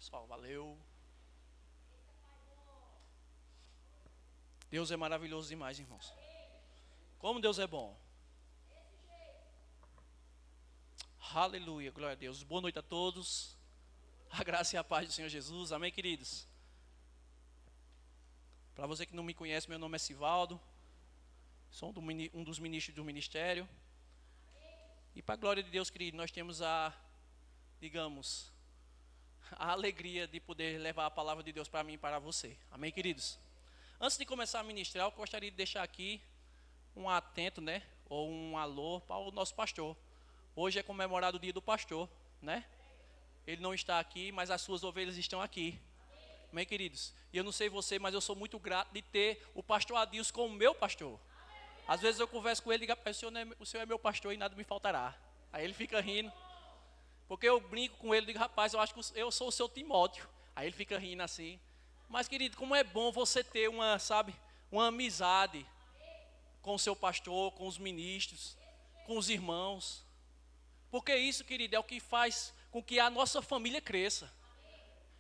Pessoal, valeu. Deus é maravilhoso demais, irmãos. Como Deus é bom. Aleluia, glória a Deus. Boa noite a todos. A graça e a paz do Senhor Jesus. Amém, queridos? Para você que não me conhece, meu nome é Sivaldo. Sou um dos ministros do ministério. E para a glória de Deus, querido, nós temos a alegria de poder levar a palavra de Deus para mim e para você. Amém, queridos? Antes de começar a ministrar, eu gostaria de deixar aqui um atento, ou um alô para o nosso pastor. Hoje é comemorado o dia do pastor, Ele não está aqui, mas as suas ovelhas estão aqui. Amém, queridos? E eu não sei você, mas eu sou muito grato de ter o pastor Adilson como meu pastor. Às vezes eu converso com ele e digo, o senhor é meu pastor e nada me faltará. Aí ele fica rindo. Porque eu brinco com ele e digo, rapaz, eu acho que eu sou o seu Timóteo. Aí ele fica rindo assim. Mas, querido, como é bom você ter uma amizade com o seu pastor, com os ministros, com os irmãos. Porque isso, querido, é o que faz com que a nossa família cresça.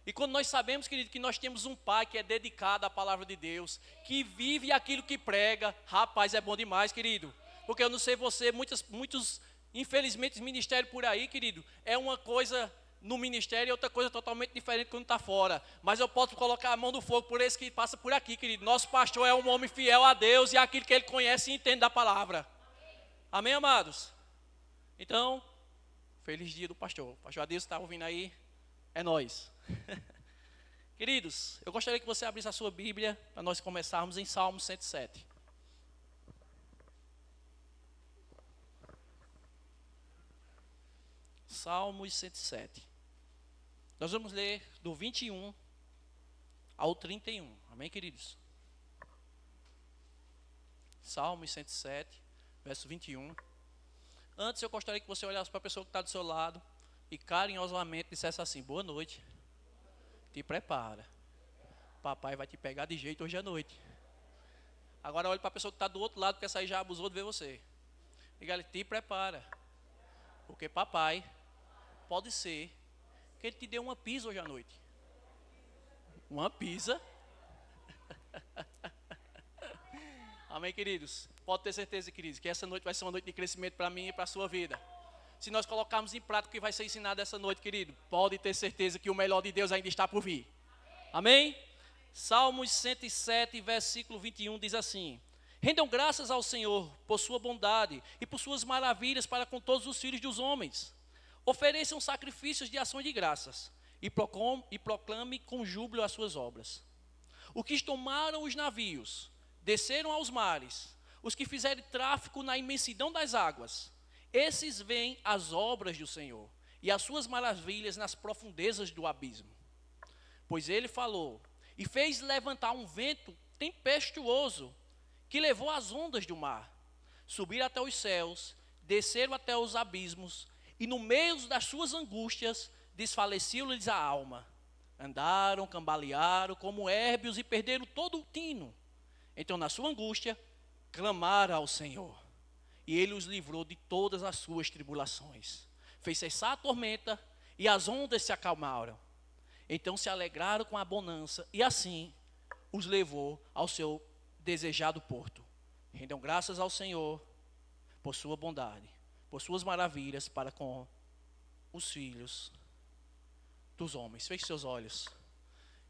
E quando nós sabemos, querido, que nós temos um pai que é dedicado à palavra de Deus, que vive aquilo que prega, rapaz, é bom demais, querido. Porque eu não sei você, muitos, infelizmente, ministério por aí, querido, é uma coisa no ministério e outra coisa totalmente diferente quando está fora. Mas eu posso colocar a mão no fogo por esse que passa por aqui, querido. Nosso pastor é um homem fiel a Deus e aquilo que ele conhece e entende da palavra. Amém, amados? Então, feliz dia do pastor. O pastor Adilson está ouvindo aí? É nóis. Queridos, eu gostaria que você abrisse a sua Bíblia para nós começarmos em Salmo 107. Salmos 107. Nós vamos ler do 21 ao 31. Amém, queridos? Salmos 107, verso 21. Antes eu gostaria que você olhasse para a pessoa que está do seu lado e carinhosamente dissesse assim, boa noite. Te prepara. Papai vai te pegar de jeito hoje à noite. Agora olhe para a pessoa que está do outro lado, porque essa aí já abusou de ver você. Diga-lhe, te prepara. Porque papai pode ser que ele te dê uma pizza hoje à noite. Uma pizza. Amém, queridos? Pode ter certeza, queridos, que essa noite vai ser uma noite de crescimento para mim e para a sua vida. Se nós colocarmos em prática o que vai ser ensinado essa noite, querido, pode ter certeza que o melhor de Deus ainda está por vir. Amém? Salmos 107, versículo 21 diz assim: rendam graças ao Senhor por sua bondade e por suas maravilhas para com todos os filhos dos homens. Ofereçam sacrifícios de ação de graças e proclame com júbilo as suas obras. Os que tomaram os navios, desceram aos mares, os que fizeram tráfico na imensidão das águas, esses veem as obras do Senhor e as suas maravilhas nas profundezas do abismo. Pois ele falou e fez levantar um vento tempestuoso que levou as ondas do mar, subiram até os céus, desceram até os abismos e no meio das suas angústias desfaleceu-lhes a alma. Andaram, cambalearam como érbios e perderam todo o tino. Então na sua angústia clamaram ao Senhor. E ele os livrou de todas as suas tribulações. Fez cessar a tormenta e as ondas se acalmaram. Então se alegraram com a bonança e assim os levou ao seu desejado porto. Rendam graças ao Senhor por sua bondade, por suas maravilhas para com os filhos dos homens. Feche seus olhos.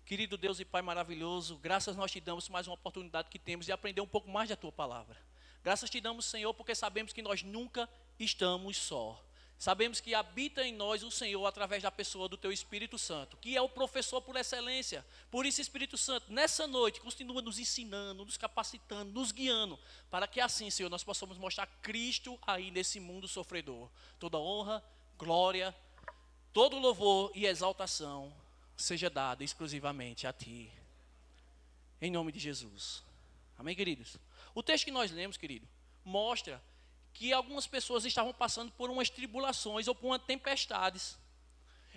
Querido Deus e Pai maravilhoso, graças nós te damos mais uma oportunidade que temos de aprender um pouco mais da tua palavra. Graças te damos, Senhor, porque sabemos que nós nunca estamos só. Sabemos que habita em nós o Senhor através da pessoa do teu Espírito Santo, que é o professor por excelência. Por isso, Espírito Santo, nessa noite, continua nos ensinando, nos capacitando, nos guiando, para que assim, Senhor, nós possamos mostrar Cristo aí nesse mundo sofredor. Toda honra, glória, todo louvor e exaltação seja dado exclusivamente a Ti. Em nome de Jesus. Amém, queridos? O texto que nós lemos, querido, mostra que algumas pessoas estavam passando por umas tribulações ou por umas tempestades.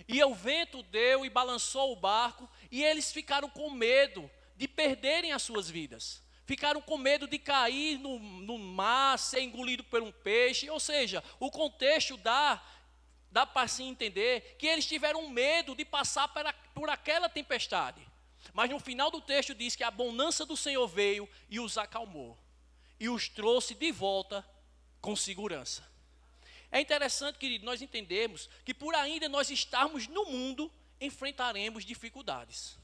E o vento deu e balançou o barco e eles ficaram com medo de perderem as suas vidas. Ficaram com medo de cair no mar, ser engolido por um peixe. Ou seja, o contexto dá para se entender que eles tiveram medo de passar por aquela tempestade. Mas no final do texto diz que a bonança do Senhor veio e os acalmou. E os trouxe de volta com segurança. É interessante, querido, nós entendemos que por ainda nós estarmos no mundo, enfrentaremos dificuldades.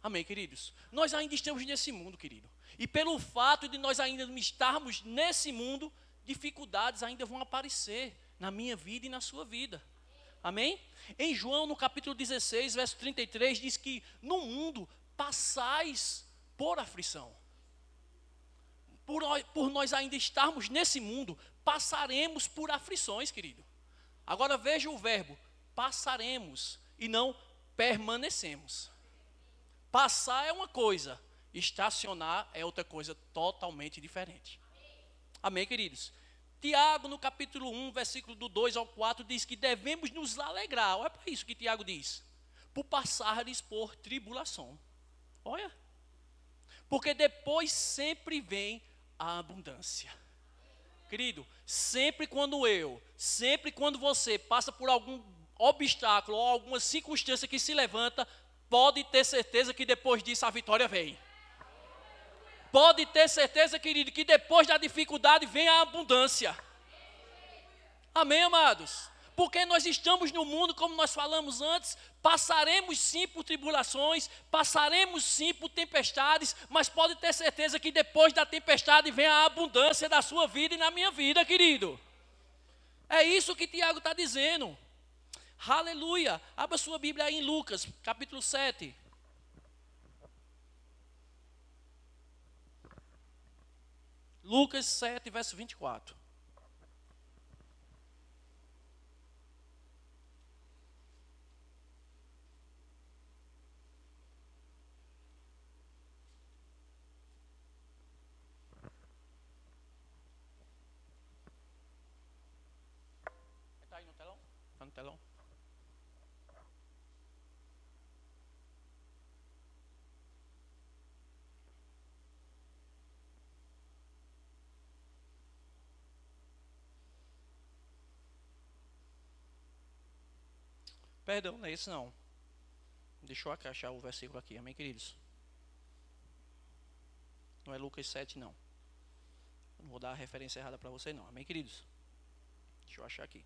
Amém, queridos? Nós ainda estamos nesse mundo, querido. E pelo fato de nós ainda estarmos nesse mundo, dificuldades ainda vão aparecer na minha vida e na sua vida. Amém? Em João, no capítulo 16, verso 33, diz que no mundo passais por aflição. Por nós ainda estarmos nesse mundo, passaremos por aflições, querido. Agora veja o verbo, passaremos e não permanecemos. Passar é uma coisa, estacionar é outra coisa totalmente diferente. Amém, queridos? Tiago, no capítulo 1, versículo do 2 ao 4, diz que devemos nos alegrar. Olha para isso que Tiago diz. Por passares por tribulação. Olha. Porque depois sempre vem a abundância. Querido, sempre quando você passa por algum obstáculo ou alguma circunstância que se levanta, pode ter certeza que depois disso a vitória vem. Pode ter certeza, querido, que depois da dificuldade vem a abundância. Amém, amados? Porque nós estamos no mundo, como nós falamos antes, passaremos sim por tribulações, passaremos sim por tempestades, mas pode ter certeza que depois da tempestade vem a abundância da sua vida e na minha vida, querido. É isso que Tiago está dizendo. Aleluia. Abra sua Bíblia aí em Lucas, capítulo 7. Lucas 7, verso 24. Está aí no telão? Está no telão? Perdão, não é esse não. Deixa eu achar o versículo aqui, amém, queridos? Não é Lucas 7, não. Não vou dar a referência errada para você, não, amém, queridos? Deixa eu achar aqui.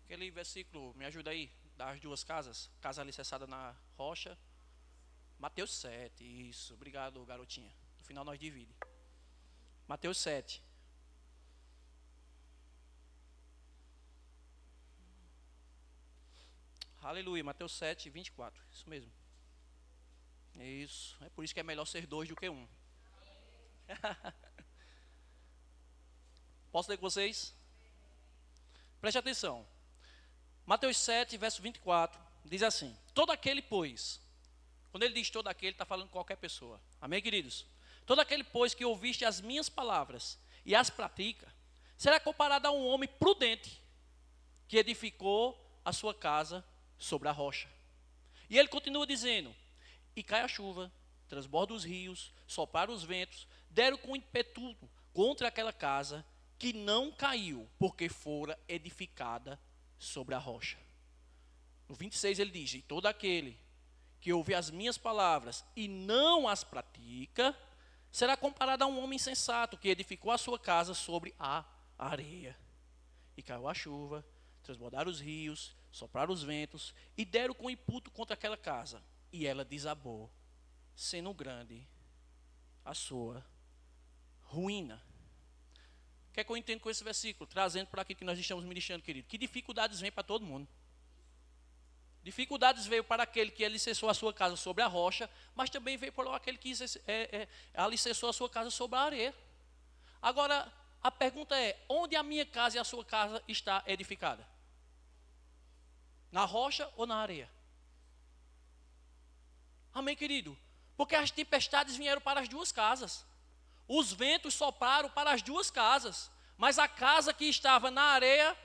Aquele versículo, me ajuda aí, das duas casas. Casa alicerçada na rocha. Mateus 7, isso, obrigado, garotinha. No final nós dividimos. Mateus 7. Aleluia, Mateus 7, 24. Isso mesmo. Isso. É por isso que é melhor ser dois do que um. Posso ler com vocês? Preste atenção. Mateus 7, verso 24. Diz assim: todo aquele, pois. Quando ele diz todo aquele, ele está falando de qualquer pessoa. Amém, queridos? Todo aquele, pois, que ouviste as minhas palavras e as pratica, será comparado a um homem prudente que edificou a sua casa sobre a rocha. E ele continua dizendo: e cai a chuva, transborda os rios, sopraram os ventos, deram com ímpeto contra aquela casa, que não caiu, porque fora edificada sobre a rocha. No 26 ele diz: e todo aquele que ouve as minhas palavras e não as pratica, será comparado a um homem insensato que edificou a sua casa sobre a areia. E caiu a chuva, transbordaram os rios, sopraram os ventos e deram com ímpeto contra aquela casa. E ela desabou, sendo grande a sua ruína. O que é que eu entendo com esse versículo? Trazendo para aquilo que nós estamos ministrando, querido. Que dificuldades vêm para todo mundo. Dificuldades veio para aquele que alicerçou a sua casa sobre a rocha, mas também veio para aquele que alicerçou a sua casa sobre a areia. Agora, a pergunta é: onde a minha casa e a sua casa está edificada? Na rocha ou na areia? Amém, querido? Porque as tempestades vieram para as duas casas. Os ventos sopraram para as duas casas. Mas a casa que estava na areia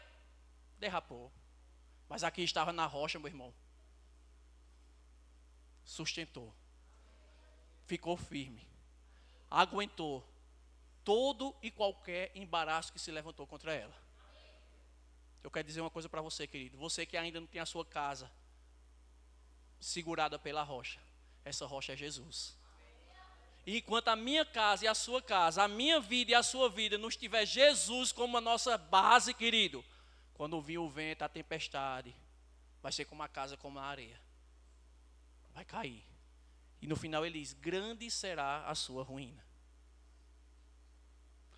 derrapou. Mas a que estava na rocha, meu irmão, sustentou. Ficou firme. Aguentou todo e qualquer embaraço que se levantou contra ela. Eu quero dizer uma coisa para você, querido. Você que ainda não tem a sua casa segurada pela rocha. Essa rocha é Jesus. E enquanto a minha casa e a sua casa, a minha vida e a sua vida não estiver Jesus como a nossa base, querido, quando vir o vento, a tempestade, vai ser como a casa, como a areia. Vai cair. E no final ele diz, grande será a sua ruína.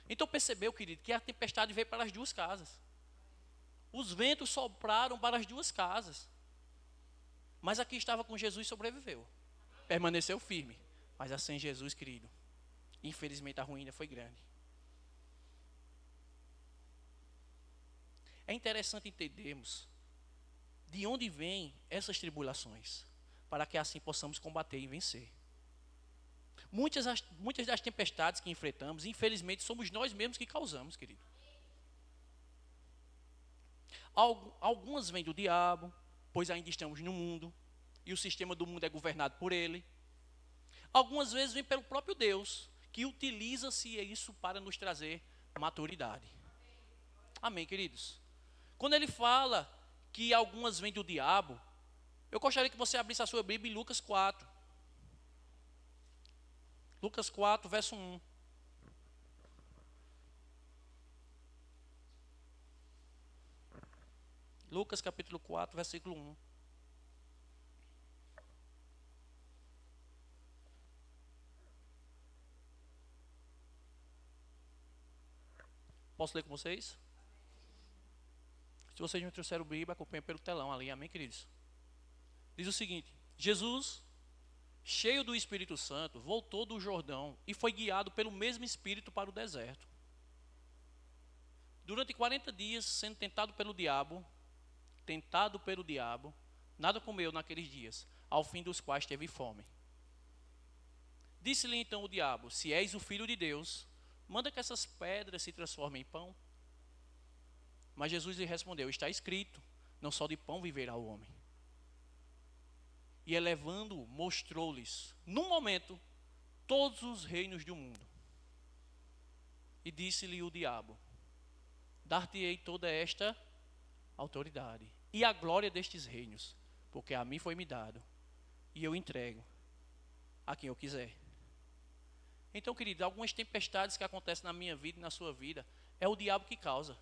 Então percebeu, querido, que a tempestade veio para as duas casas. Os ventos sopraram para as duas casas. Mas a que estava com Jesus sobreviveu. Permaneceu firme. Mas a sem Jesus, querido, infelizmente a ruína foi grande. É interessante entendermos de onde vêm essas tribulações, para que assim possamos combater e vencer. Muitas das tempestades que enfrentamos, infelizmente, somos nós mesmos que causamos, querido. Algumas vêm do diabo, pois ainda estamos no mundo, e o sistema do mundo é governado por ele. Algumas vezes vem pelo próprio Deus, que utiliza-se isso para nos trazer maturidade. Amém, queridos? Quando ele fala que algumas vêm do diabo, eu gostaria que você abrisse a sua Bíblia em Lucas 4. Lucas 4, verso 1. Lucas capítulo 4, versículo 1. Posso ler com vocês? Se vocês não trouxeram Bíblia, acompanhem pelo telão ali, amém, queridos? Diz o seguinte: Jesus, cheio do Espírito Santo, voltou do Jordão e foi guiado pelo mesmo Espírito para o deserto. Durante 40 dias, sendo tentado pelo diabo, nada comeu naqueles dias, ao fim dos quais teve fome. Disse-lhe então o diabo: se és o Filho de Deus, manda que essas pedras se transformem em pão. Mas Jesus lhe respondeu: está escrito, não só de pão viverá o homem. E elevando, mostrou-lhes, num momento, todos os reinos do mundo. E disse-lhe o diabo: dar-te-ei toda esta autoridade e a glória destes reinos, porque a mim foi-me dado, e eu entrego a quem eu quiser. Então, querido, algumas tempestades que acontecem na minha vida e na sua vida, é o diabo que causa.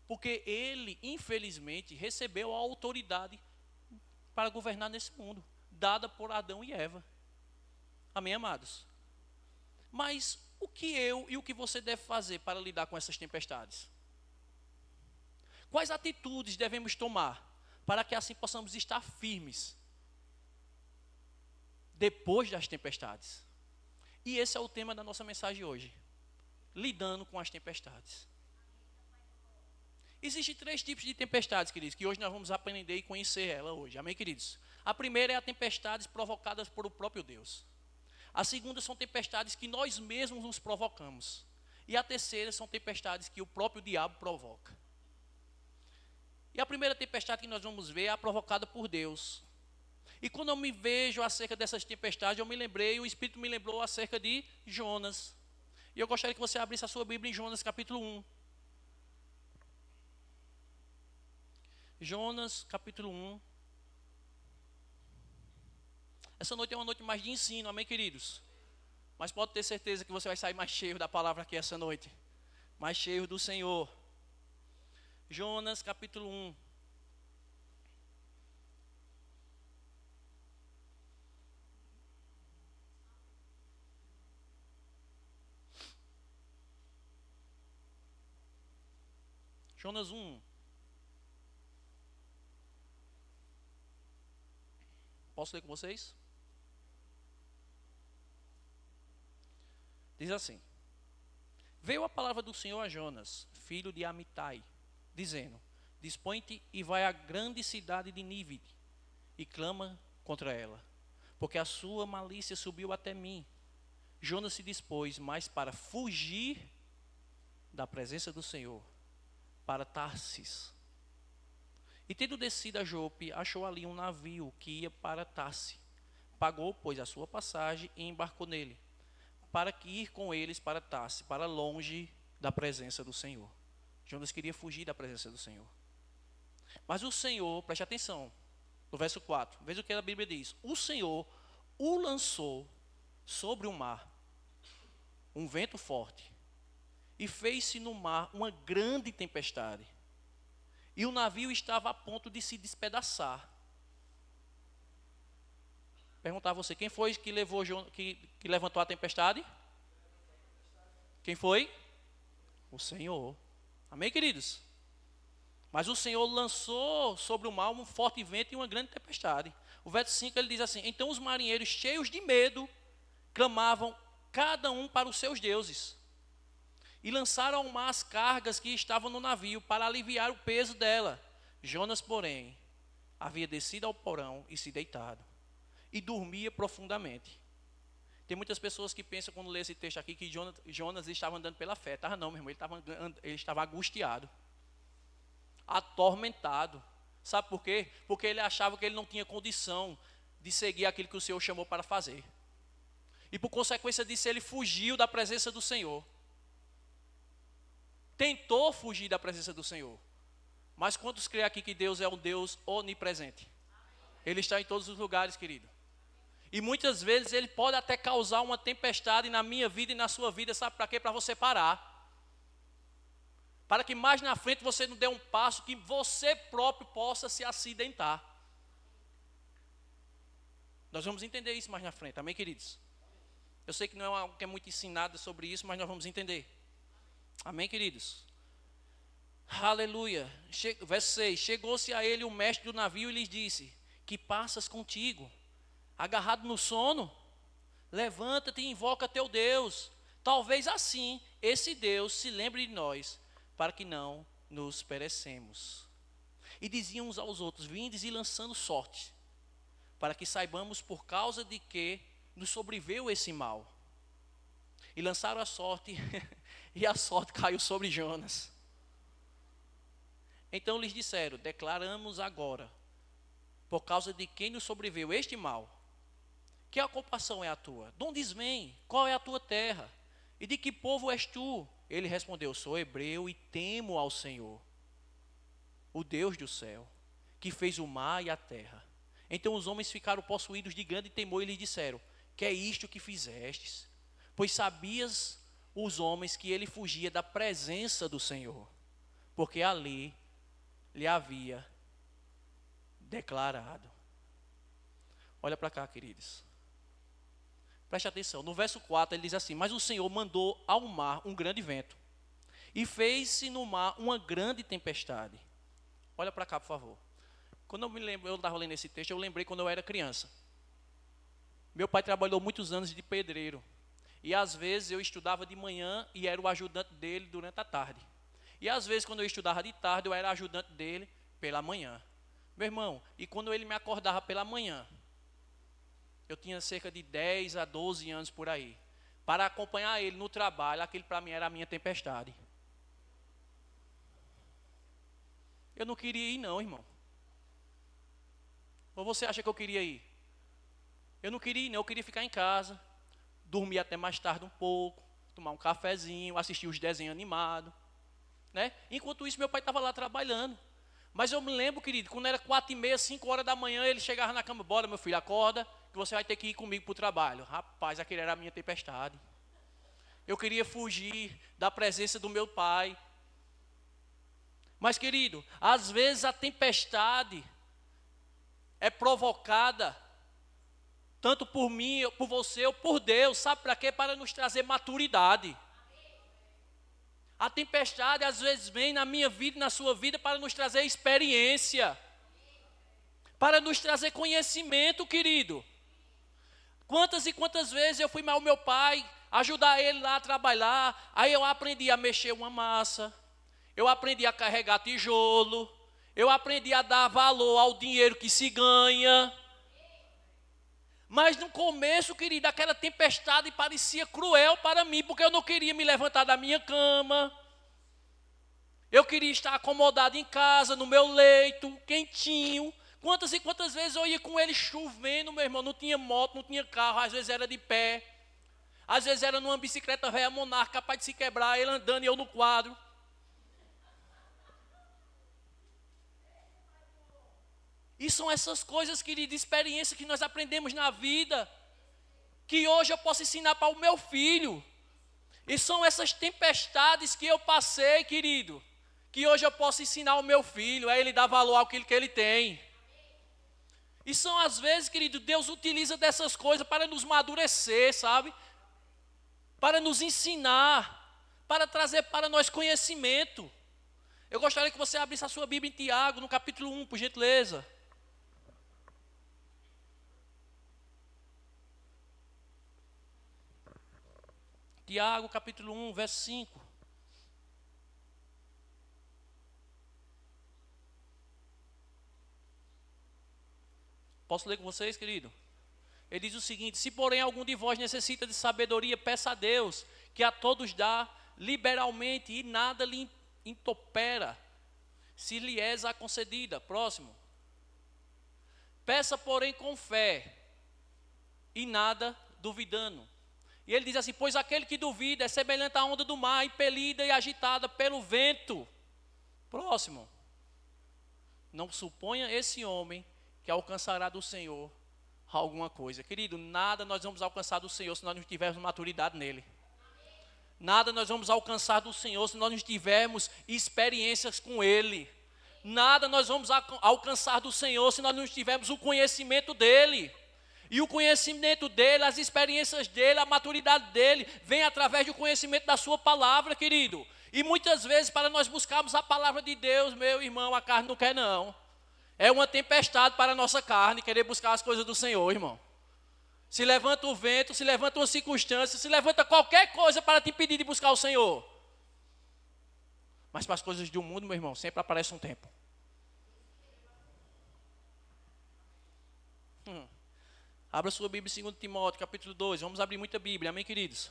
Porque ele, infelizmente, recebeu a autoridade para governar nesse mundo, dada por Adão e Eva. Amém, amados? Mas o que eu e o que você deve fazer para lidar com essas tempestades? Quais atitudes devemos tomar para que assim possamos estar firmes depois das tempestades? E esse é o tema da nossa mensagem hoje. Lidando com as tempestades. Existem 3 tipos de tempestades, queridos, que hoje nós vamos aprender e conhecer ela hoje. Amém, queridos? A primeira é a tempestades provocadas por o próprio Deus. A segunda são tempestades que nós mesmos nos provocamos. E a terceira são tempestades que o próprio diabo provoca. E a primeira tempestade que nós vamos ver é a provocada por Deus. E quando eu me vejo acerca dessas tempestades, o Espírito me lembrou acerca de Jonas. E eu gostaria que você abrisse a sua Bíblia em Jonas capítulo 1. Jonas capítulo 1. Essa noite é uma noite mais de ensino, amém, queridos? Mas pode ter certeza que você vai sair mais cheio da palavra aqui essa noite. Mais cheio do Senhor. Jonas capítulo 1. Jonas 1. Posso ler com vocês? Diz assim: veio a palavra do Senhor a Jonas, filho de Amitai, dizendo: dispõe-te e vai à grande cidade de Nínive e clama contra ela, porque a sua malícia subiu até mim. Jonas se dispôs, mas para fugir da presença do Senhor, para Tarsis. E tendo descido a Jope, achou ali um navio que ia para Tarsis. Pagou, pois, a sua passagem e embarcou nele, para que ir com eles para Tarsis, para longe da presença do Senhor. Jonas queria fugir da presença do Senhor. Mas o Senhor, preste atenção, no verso 4, veja o que a Bíblia diz. O Senhor o lançou sobre o mar, um vento forte, e fez-se no mar uma grande tempestade. E o navio estava a ponto de se despedaçar. Perguntar a você, quem foi que levantou a tempestade? Quem foi? O Senhor. Amém, queridos? Mas o Senhor lançou sobre o mar um forte vento e uma grande tempestade. O verso 5 ele diz assim: então os marinheiros, cheios de medo, clamavam cada um para os seus deuses, e lançaram ao mar as cargas que estavam no navio para aliviar o peso dela. Jonas, porém, havia descido ao porão e se deitado, e dormia profundamente. Tem muitas pessoas que pensam, quando lê esse texto aqui, que Jonas estava andando pela fé. Não, meu irmão, ele estava angustiado, atormentado. Sabe por quê? Porque ele achava que ele não tinha condição de seguir aquilo que o Senhor chamou para fazer. E por consequência disso, ele fugiu da presença do Senhor. Tentou fugir da presença do Senhor. Mas quantos creem aqui que Deus é um Deus onipresente? Ele está em todos os lugares, querido. E muitas vezes ele pode até causar uma tempestade na minha vida e na sua vida. Sabe para quê? Para você parar. Para que mais na frente você não dê um passo que você próprio possa se acidentar. Nós vamos entender isso mais na frente, amém, queridos? Eu sei que não é algo que é muito ensinado sobre isso, mas nós vamos entender. Amém, queridos? Aleluia. Verso 6. Chegou-se a ele o mestre do navio e lhes disse: que passas contigo? Agarrado no sono? Levanta-te e invoca teu Deus. Talvez assim esse Deus se lembre de nós, para que não nos perecemos. E diziam uns aos outros: vindes e lançando sorte, para que saibamos por causa de que nos sobreveio esse mal. E lançaram a sorte, e a sorte caiu sobre Jonas. Então lhes disseram: declaramos agora, por causa de quem nos sobreveio este mal, que a ocupação é a tua? De onde vem? Qual é a tua terra? E de que povo és tu? Ele respondeu: sou hebreu e temo ao Senhor, o Deus do céu, que fez o mar e a terra. Então os homens ficaram possuídos de grande temor e lhe disseram: que é isto que fizestes? Pois sabias os homens que ele fugia da presença do Senhor, porque ali lhe havia declarado. Olha para cá, queridos. Preste atenção. No verso 4 ele diz assim: mas o Senhor mandou ao mar um grande vento, e fez-se no mar uma grande tempestade. Olha para cá, por favor. Quando eu estava lendo esse texto, eu lembrei quando eu era criança. Meu pai trabalhou muitos anos de pedreiro. E às vezes eu estudava de manhã e era o ajudante dele durante a tarde. E às vezes quando eu estudava de tarde, eu era ajudante dele pela manhã. Meu irmão, e quando ele me acordava pela manhã, eu tinha cerca de 10 a 12 anos por aí, para acompanhar ele no trabalho, aquele para mim era a minha tempestade. Eu não queria ir não, irmão. Ou você acha que eu queria ir? Eu não queria ir não, eu queria ficar em casa, dormir até mais tarde um pouco, tomar um cafezinho, assistir os desenhos animados, né? Enquanto isso, meu pai estava lá trabalhando. Mas eu me lembro, querido, quando era 4h30, 5 horas da manhã, ele chegava na cama: bora, meu filho, acorda, que você vai ter que ir comigo para o trabalho. Rapaz, aquele era a minha tempestade. Eu queria fugir da presença do meu pai. Mas, querido, às vezes a tempestade é provocada tanto por mim, por você ou por Deus. Sabe para quê? Para nos trazer maturidade. A tempestade às vezes vem na minha vida e na sua vida para nos trazer experiência, para nos trazer conhecimento, querido. Quantas e quantas vezes eu fui ao meu pai, ajudar ele lá a trabalhar, aí eu aprendi a mexer uma massa, eu aprendi a carregar tijolo, eu aprendi a dar valor ao dinheiro que se ganha. Mas no começo, querido, aquela tempestade parecia cruel para mim, porque eu não queria me levantar da minha cama. Eu queria estar acomodado em casa, no meu leito, quentinho. Quantas e quantas vezes eu ia com ele chovendo, meu irmão, não tinha moto, não tinha carro, às vezes era de pé. Às vezes era numa bicicleta velha Monarca, capaz de se quebrar, ele andando e eu no quadro. E são essas coisas, querido, experiência que nós aprendemos na vida, que hoje eu posso ensinar para o meu filho. E são essas tempestades que eu passei, querido, que hoje eu posso ensinar ao meu filho, a ele dar valor àquilo que ele tem. E são às vezes, querido, Deus utiliza dessas coisas para nos amadurecer, sabe? Para nos ensinar, para trazer para nós conhecimento. Eu gostaria que você abrisse a sua Bíblia em Tiago, no capítulo 1, por gentileza. Tiago, capítulo 1, verso 5. Posso ler com vocês, querido? Ele diz o seguinte: se porém algum de vós necessita de sabedoria, peça a Deus, que a todos dá liberalmente e nada lhe intopera, se lhe és a concedida. Próximo. Peça, porém, com fé, e nada duvidando. E ele diz assim: pois aquele que duvida é semelhante à onda do mar, impelida e agitada pelo vento. Próximo. Não suponha esse homem que alcançará do Senhor alguma coisa. Querido, nada nós vamos alcançar do Senhor se nós não tivermos maturidade nele. Nada nós vamos alcançar do Senhor se nós não tivermos experiências com Ele. Nada nós vamos alcançar do Senhor se nós não tivermos o conhecimento dEle. E o conhecimento dEle, as experiências dEle, a maturidade dEle, vem através do conhecimento da sua palavra, querido. E muitas vezes, para nós buscarmos a palavra de Deus, meu irmão, a carne não quer não. É uma tempestade para a nossa carne querer buscar as coisas do Senhor, irmão. Se levanta o vento, se levanta uma circunstância, se levanta qualquer coisa para te impedir de buscar o Senhor. Mas para as coisas do mundo, meu irmão, sempre aparece um tempo. Abra sua Bíblia em 2 Timóteo, capítulo 2. Vamos abrir muita Bíblia, amém, queridos?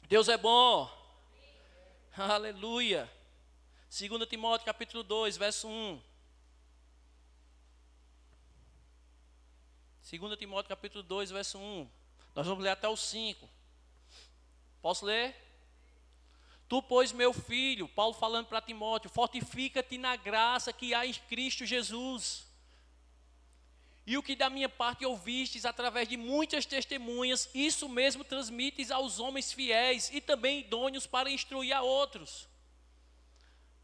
Deus é bom. Aleluia. 2 Timóteo, capítulo 2, verso 1. 2 Timóteo, capítulo 2, verso 1. Nós vamos ler até o 5. Posso ler? Tu, pois, meu filho, Paulo falando para Timóteo, fortifica-te na graça que há em Cristo Jesus. E o que da minha parte ouvistes através de muitas testemunhas, isso mesmo transmites aos homens fiéis e também idôneos para instruir a outros.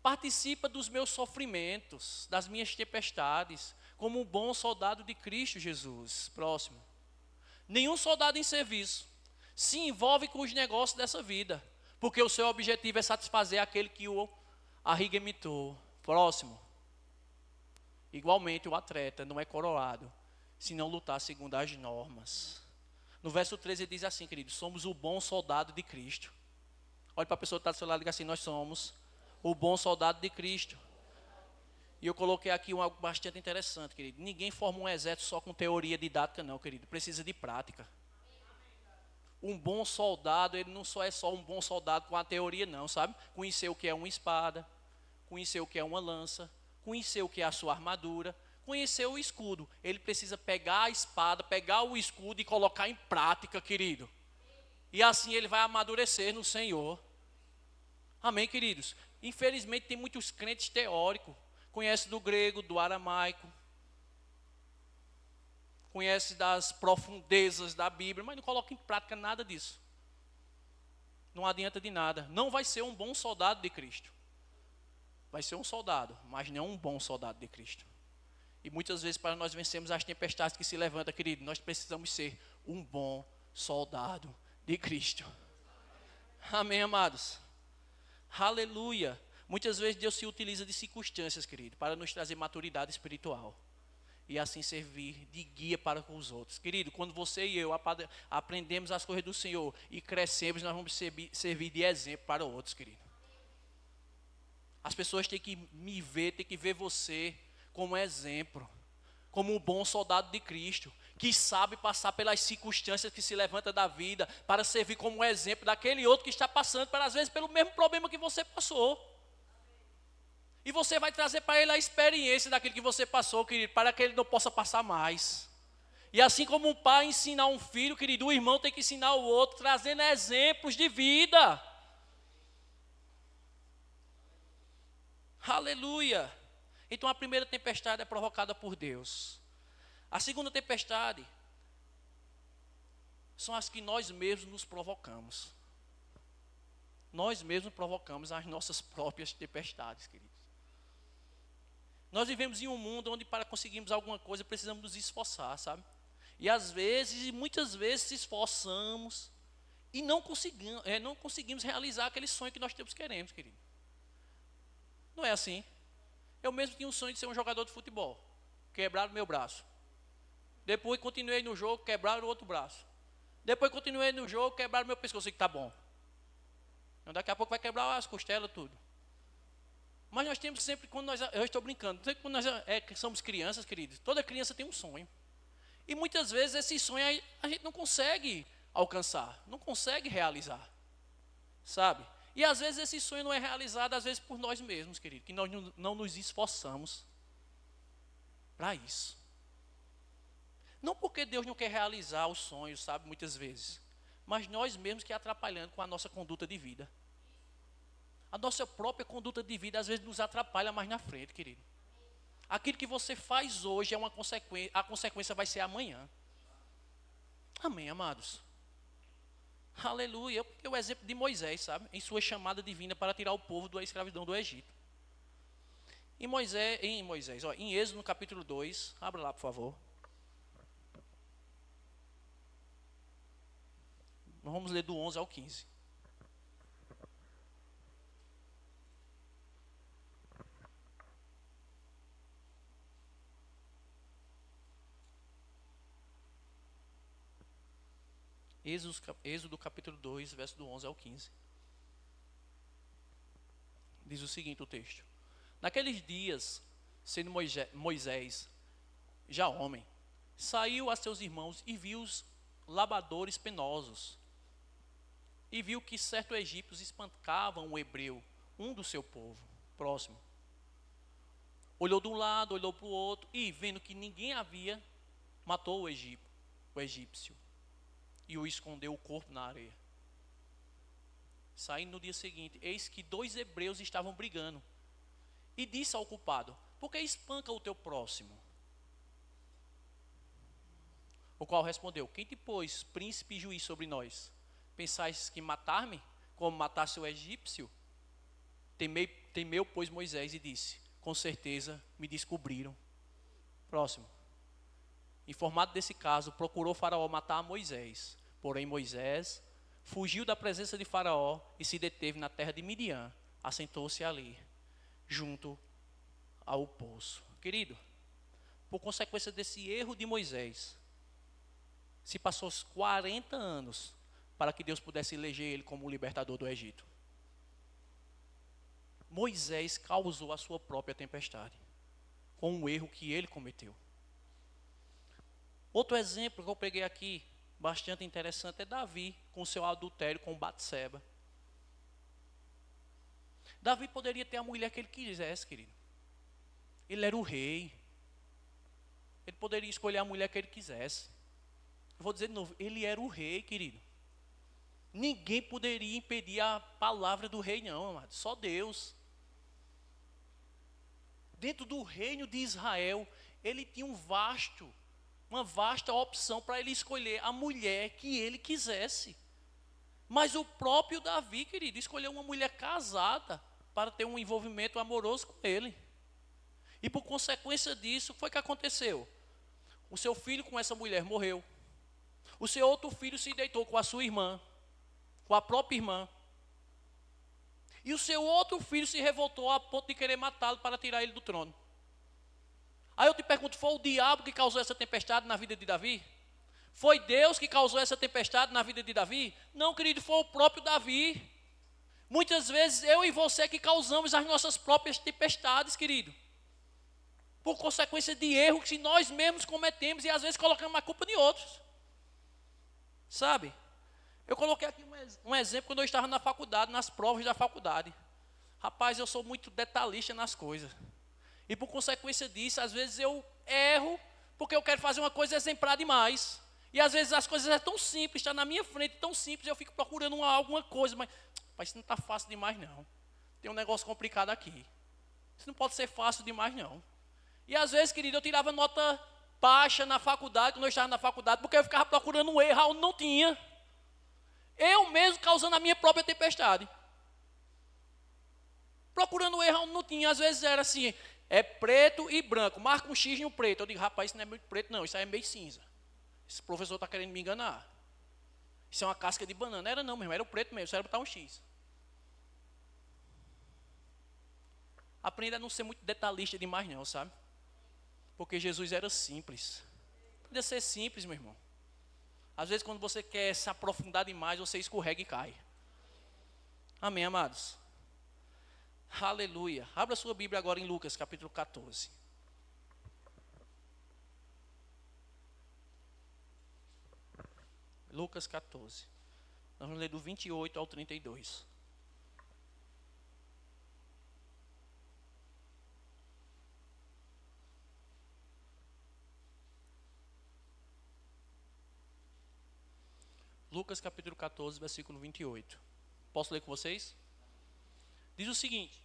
Participa dos meus sofrimentos, das minhas tempestades, como um bom soldado de Cristo Jesus. Próximo. Nenhum soldado em serviço se envolve com os negócios dessa vida, porque o seu objetivo é satisfazer aquele que o arregimitou. Próximo. Igualmente, o atleta não é coroado se não lutar segundo as normas. No verso 13 ele diz assim, querido: somos o bom soldado de Cristo. Olha para a pessoa que está do seu lado e diga assim: nós somos o bom soldado de Cristo. E eu coloquei aqui algo bastante interessante, querido. Ninguém forma um exército só com teoria didática, não, querido. Precisa de prática. Um bom soldado, ele não só é só um bom soldado com a teoria, não, sabe? Conhecer o que é uma espada, conhecer o que é uma lança, conhecer o que é a sua armadura, conhecer o escudo. Ele precisa pegar a espada, pegar o escudo e colocar em prática, querido. E assim ele vai amadurecer no Senhor. Amém, queridos? Infelizmente tem muitos crentes teóricos. Conhece do grego, do aramaico. Conhece das profundezas da Bíblia, mas não coloca em prática nada disso. Não adianta de nada. Não vai ser um bom soldado de Cristo. Vai ser um soldado, mas não um bom soldado de Cristo. E muitas vezes, para nós vencermos as tempestades que se levantam, querido, nós precisamos ser um bom soldado de Cristo. Amém, amados? Aleluia. Muitas vezes Deus se utiliza de circunstâncias, querido, para nos trazer maturidade espiritual. E assim servir de guia para com os outros. Querido, quando você e eu aprendemos as coisas do Senhor e crescemos, nós vamos servir de exemplo para outros, querido. As pessoas têm que me ver, têm que ver você como exemplo, como um bom soldado de Cristo, que sabe passar pelas circunstâncias que se levanta da vida, para servir como exemplo daquele outro que está passando, para às vezes pelo mesmo problema que você passou. E você vai trazer para ele a experiência daquilo que você passou, querido, para que ele não possa passar mais. E assim como um pai ensina um filho, querido, o irmão tem que ensinar o outro, trazendo exemplos de vida. Aleluia. Então a primeira tempestade é provocada por Deus. A segunda tempestade são as que nós mesmos nos provocamos. Nós mesmos provocamos as nossas próprias tempestades, queridos. Nós vivemos em um mundo onde para conseguirmos alguma coisa precisamos nos esforçar, sabe? E às vezes, e muitas vezes se esforçamos e não conseguimos realizar aquele sonho que nós queremos, querido. Não é assim? Eu mesmo tinha um sonho de ser um jogador de futebol. Quebraram meu braço. Depois continuei no jogo, quebraram o outro braço. Depois continuei no jogo, quebraram meu pescoço. Eu disse, tá bom. Então, daqui a pouco vai quebrar as costelas, tudo. Mas nós temos sempre, eu estou brincando, sempre quando nós somos crianças, queridos, toda criança tem um sonho. E muitas vezes esse sonho a gente não consegue alcançar, não consegue realizar, sabe? E às vezes esse sonho não é realizado, às vezes por nós mesmos, querido, que nós não nos esforçamos para isso. Não porque Deus não quer realizar os sonhos, sabe, muitas vezes, mas nós mesmos que atrapalhando com a nossa conduta de vida. A nossa própria conduta de vida às vezes nos atrapalha mais na frente, querido. Aquilo que você faz hoje é uma consequência, a consequência vai ser amanhã. Amém, amados? Aleluia. Eu peguei o exemplo de Moisés, sabe? Em sua chamada divina para tirar o povo da escravidão do Egito. Em Êxodo, no capítulo 2, abra lá, por favor. Nós vamos ler do 11 ao 15. Êxodo capítulo 2, verso do 11 ao 15. Diz o seguinte o texto. Naqueles dias, sendo Moisés, já homem, saiu a seus irmãos e viu os labradores penosos. E viu que certos egípcios espancavam um hebreu, um do seu povo, próximo. Olhou de um lado, olhou para o outro, e vendo que ninguém havia, matou o egípcio. E o escondeu o corpo na areia. Saindo no dia seguinte, eis que 2 hebreus estavam brigando. E disse ao culpado, por que espanca o teu próximo? O qual respondeu, quem te pôs príncipe e juiz sobre nós? Pensais que matar-me, como matasse o egípcio? Temeu, pois, Moisés e disse, com certeza me descobriram. Próximo. Informado desse caso, procurou Faraó matar Moisés. Porém, Moisés fugiu da presença de Faraó e se deteve na terra de Midian. Assentou-se ali, junto ao poço. Querido, por consequência desse erro de Moisés, se passou 40 anos para que Deus pudesse eleger ele como o libertador do Egito. Moisés causou a sua própria tempestade, com um erro que ele cometeu. Outro exemplo que eu peguei aqui, bastante interessante, é Davi, com o seu adultério com Batseba. Davi poderia ter a mulher que ele quisesse, querido. Ele era o rei. Ele poderia escolher a mulher que ele quisesse. Eu vou dizer de novo, ele era o rei, querido. Ninguém poderia impedir a palavra do rei, não, amado. Só Deus. Dentro do reino de Israel, ele tinha uma vasta opção para ele escolher a mulher que ele quisesse. Mas o próprio Davi, querido, escolheu uma mulher casada para ter um envolvimento amoroso com ele. E por consequência disso, foi o que aconteceu. O seu filho com essa mulher morreu. O seu outro filho se deitou com a sua irmã, com a própria irmã. E o seu outro filho se revoltou a ponto de querer matá-lo para tirar ele do trono. Aí eu te pergunto, foi o diabo que causou essa tempestade na vida de Davi? Foi Deus que causou essa tempestade na vida de Davi? Não, querido, foi o próprio Davi. Muitas vezes eu e você que causamos as nossas próprias tempestades, querido. Por consequência de erros que nós mesmos cometemos e às vezes colocamos a culpa de outros. Sabe? Eu coloquei aqui um exemplo quando eu estava na faculdade, nas provas da faculdade. Rapaz, eu sou muito detalhista nas coisas. E por consequência disso, às vezes eu erro porque eu quero fazer uma coisa exemplar demais. E às vezes as coisas é tão simples, está na minha frente, tão simples, eu fico procurando alguma coisa, mas isso não está fácil demais não. Tem um negócio complicado aqui. Isso não pode ser fácil demais, não. E às vezes, querido, eu tirava nota baixa na faculdade, quando eu estava na faculdade, porque eu ficava procurando um erro onde não tinha. Eu mesmo causando a minha própria tempestade. Procurando um erro onde não tinha. Às vezes era assim, é preto e branco, marca um X no preto. Eu digo, rapaz, isso não é muito preto não, isso aí é meio cinza. Esse professor está querendo me enganar. Isso é uma casca de banana. Era não, meu irmão, era o preto mesmo, só era botar um X. Aprenda a não ser muito detalhista demais não, sabe? Porque Jesus era simples. Aprenda a ser simples, meu irmão. Às vezes quando você quer se aprofundar demais, você escorrega e cai. Amém, amados? Aleluia. Abra sua Bíblia agora em Lucas, capítulo 14. Lucas 14. Nós vamos ler do 28 ao 32. Lucas capítulo 14, versículo 28. Posso ler com vocês? Diz o seguinte: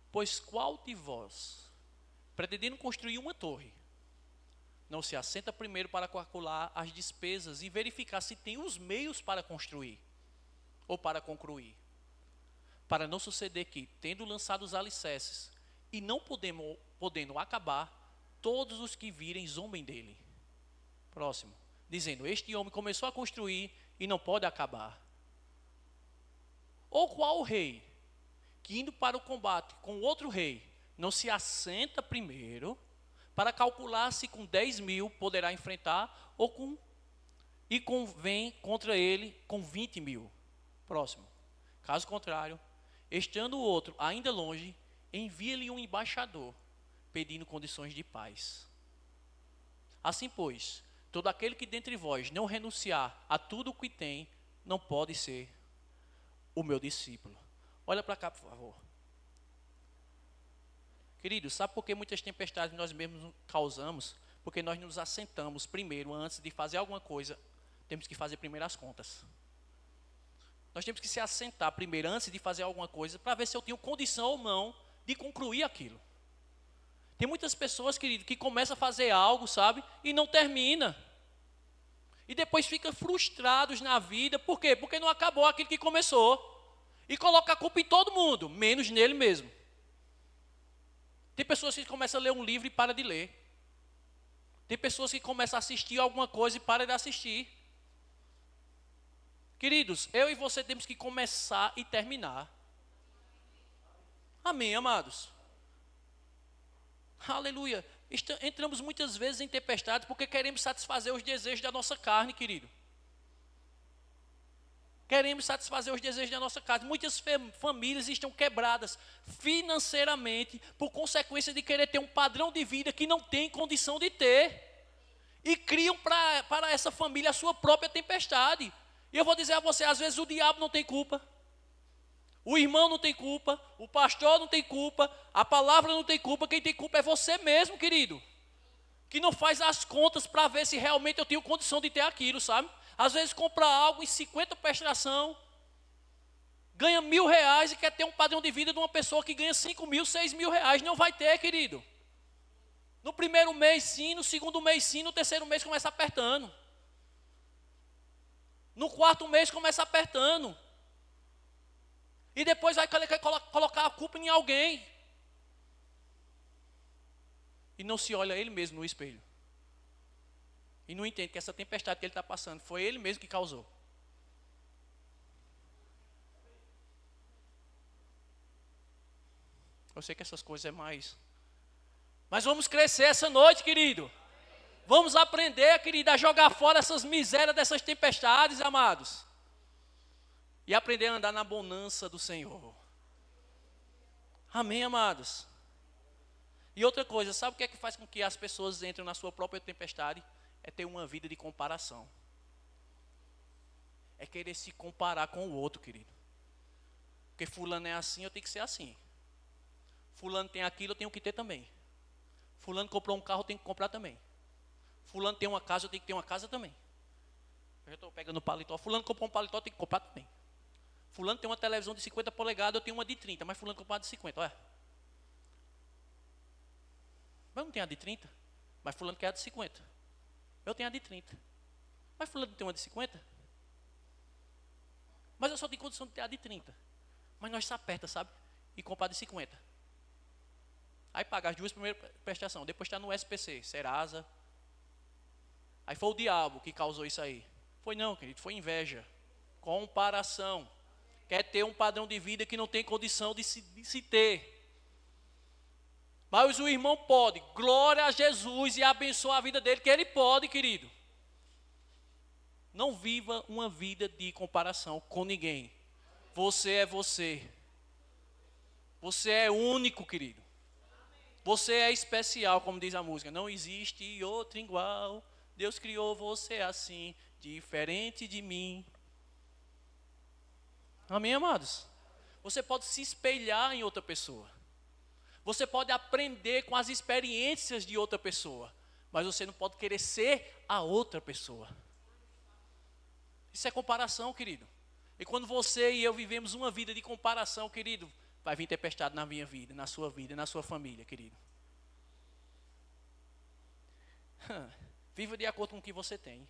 pois qual de vós, pretendendo construir uma torre, não se assenta primeiro para calcular as despesas e verificar se tem os meios para construir ou para concluir, para não suceder que, tendo lançado os alicerces e não podendo acabar, todos os que virem zombem dele. Próximo. Dizendo, este homem começou a construir e não pode acabar. Ou qual rei, que indo para o combate com outro rei, não se assenta primeiro para calcular se com 10.000 poderá enfrentar e convém contra ele com 20.000. Próximo. Caso contrário, estando o outro ainda longe, envia-lhe um embaixador, pedindo condições de paz. Assim, pois, todo aquele que dentre vós não renunciar a tudo o que tem, não pode ser o meu discípulo. Olha para cá, por favor. Queridos, sabe por que muitas tempestades nós mesmos causamos? Porque nós nos assentamos primeiro, antes de fazer alguma coisa, temos que fazer primeiro as contas. Nós temos que se assentar primeiro, antes de fazer alguma coisa, para ver se eu tenho condição ou não de concluir aquilo. Tem muitas pessoas, querido, que começam a fazer algo, sabe, e não termina. E depois ficam frustrados na vida. Por quê? Porque não acabou aquilo que começou. E coloca a culpa em todo mundo, menos nele mesmo. Tem pessoas que começam a ler um livro e param de ler. Tem pessoas que começam a assistir alguma coisa e param de assistir. Queridos, eu e você temos que começar e terminar. Amém, amados? Aleluia. Entramos muitas vezes em tempestades porque queremos satisfazer os desejos da nossa carne, querido. Queremos satisfazer os desejos da nossa carne. Muitas famílias estão quebradas financeiramente por consequência de querer ter um padrão de vida que não tem condição de ter. E criam para essa família a sua própria tempestade. E eu vou dizer a você, às vezes o diabo não tem culpa. O irmão não tem culpa, o pastor não tem culpa, a palavra não tem culpa, quem tem culpa é você mesmo, querido. Que não faz as contas para ver se realmente eu tenho condição de ter aquilo, sabe? Às vezes compra algo em 50 prestação, ganha R$1.000 e quer ter um padrão de vida de uma pessoa que ganha 5.000, 6.000 reais. Não vai ter, querido. No primeiro mês sim, no segundo mês sim, no terceiro mês começa apertando. No quarto mês começa apertando. E depois vai querer colocar a culpa em alguém. E não se olha ele mesmo no espelho. E não entende que essa tempestade que ele está passando foi ele mesmo que causou. Eu sei que essas coisas é mais. Mas vamos crescer essa noite, querido. Vamos aprender, querido, a jogar fora essas misérias dessas tempestades, amados. E aprender a andar na bonança do Senhor. Amém, amados? E outra coisa, sabe o que é que faz com que as pessoas entrem na sua própria tempestade? É ter uma vida de comparação. É querer se comparar com o outro, querido. Porque fulano é assim, eu tenho que ser assim. Fulano tem aquilo, eu tenho que ter também. Fulano comprou um carro, eu tenho que comprar também. Fulano tem uma casa, eu tenho que ter uma casa também. Eu já estou pegando paletó. Fulano comprou um paletó, eu tenho que comprar também. Fulano tem uma televisão de 50 polegadas, eu tenho uma de 30, mas fulano comprou uma de 50, olha. Mas eu não tenho a de 30. Mas fulano quer a de 50. Eu tenho a de 30. Mas fulano tem uma de 50. Mas eu só tenho condição de ter a de 30. Mas nós se aperta, sabe? E compra a de 50. Aí paga as duas primeiras prestações. Depois está no SPC, Serasa. Aí foi o diabo que causou isso aí. Foi não, querido, foi inveja. Comparação. Quer ter um padrão de vida que não tem condição de se ter. Mas o irmão pode. Glória a Jesus e abençoa a vida dele, que ele pode, querido. Não viva uma vida de comparação com ninguém. Você é você. Você é único, querido. Você é especial, como diz a música. Não existe outro igual. Deus criou você assim, diferente de mim. Amém, amados? Você pode se espelhar em outra pessoa. Você pode aprender com as experiências de outra pessoa. Mas você não pode querer ser a outra pessoa. Isso é comparação, querido. E quando você e eu vivemos uma vida de comparação, querido, vai vir tempestade na minha vida, na sua família, querido. Viva de acordo com o que você tem.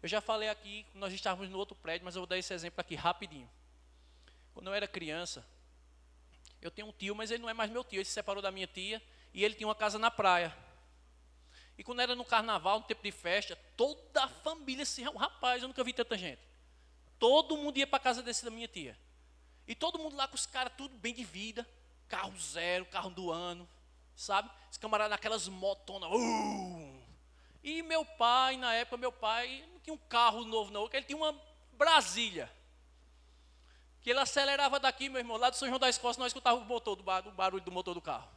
Eu já falei aqui, nós estávamos no outro prédio, mas eu vou dar esse exemplo aqui rapidinho. Quando eu era criança, eu tenho um tio, mas ele não é mais meu tio, ele se separou da minha tia, e ele tinha uma casa na praia. E quando era no carnaval, no tempo de festa, toda a família, assim, rapaz, eu nunca vi tanta gente. Todo mundo ia para a casa desse da minha tia. E todo mundo lá com os caras, tudo bem de vida, carro zero, carro do ano, sabe? Os camaradas naquelas motonas. E meu pai, na época, não tinha um carro novo não, ele tinha uma Brasília. Que ele acelerava daqui, meu irmão, lá do São João da Escócia, nós escutávamos o barulho do motor do carro.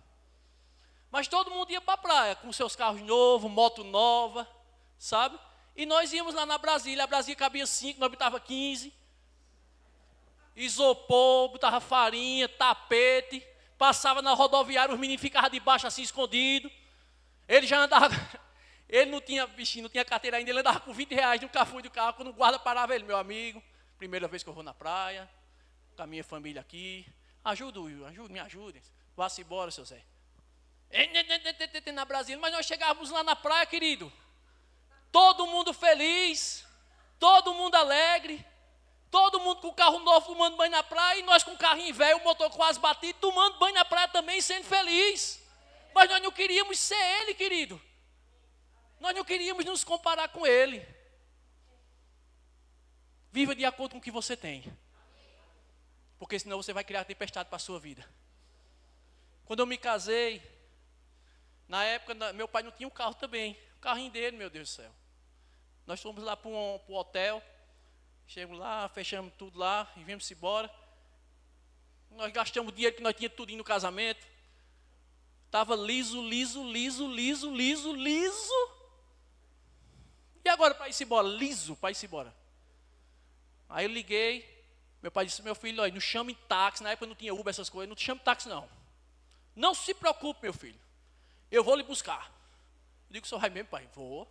Mas todo mundo ia para a praia, com seus carros novos, moto nova, sabe? E nós íamos lá na Brasília, a Brasília cabia 5, nós botava 15. Isopor, botava farinha, tapete, passava na rodoviária, os meninos ficavam debaixo assim, escondidos. Ele já andava, ele não tinha bichinho, não tinha carteira ainda, ele andava com 20 reais no café do carro, quando o guarda parava ele, meu amigo, primeira vez que eu vou na praia, com a minha família aqui, me ajude, vá-se embora, seu Zé. Na Brasília, mas nós chegávamos lá na praia, querido, todo mundo feliz, todo mundo alegre, todo mundo com carro novo tomando banho na praia, e nós com carrinho velho, o motor quase batido, tomando banho na praia também, sendo feliz. Mas nós não queríamos ser ele, querido. Nós não queríamos nos comparar com ele. Viva de acordo com o que você tem. Porque senão você vai criar tempestade para a sua vida. Quando eu me casei, na época, meu pai não tinha um carro também. O carrinho dele, meu Deus do céu. Nós fomos lá para um hotel. Chegamos lá, fechamos tudo lá e viemos embora. Nós gastamos o dinheiro que nós tínhamos tudo no casamento. Estava liso. E agora para ir embora? Liso para ir embora. Aí eu liguei. Meu pai disse, meu filho, olha, não chame táxi. Na época não tinha Uber, essas coisas. Não te chame táxi, não. Não se preocupe, meu filho. Eu vou lhe buscar. Eu digo, o senhor vai mesmo, pai? Vou.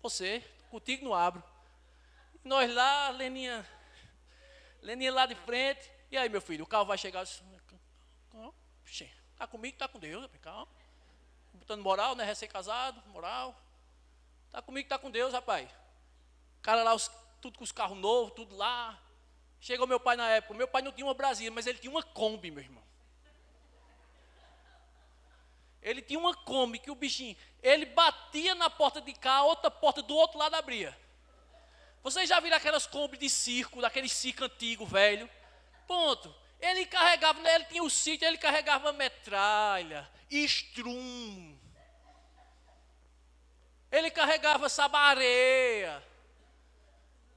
Você, contigo não abro. Nós lá, Leninha lá de frente. E aí, meu filho, o carro vai chegar. Está comigo, está com Deus. Calma. Botando moral, né? Recém-casado, moral. Está comigo, está com Deus, rapaz. Cara lá, tudo com os carros novos, tudo lá. Chegou meu pai na época. Meu pai não tinha uma Brasília, mas ele tinha uma Kombi, meu irmão. Ele tinha uma Kombi que o bichinho, ele batia na porta de cá, a outra porta do outro lado abria. Vocês já viram aquelas Kombi de circo, daquele circo antigo, velho? Ponto. Ele carregava, ele tinha o sítio, ele carregava metralha, estrum. Ele carregava sabareia.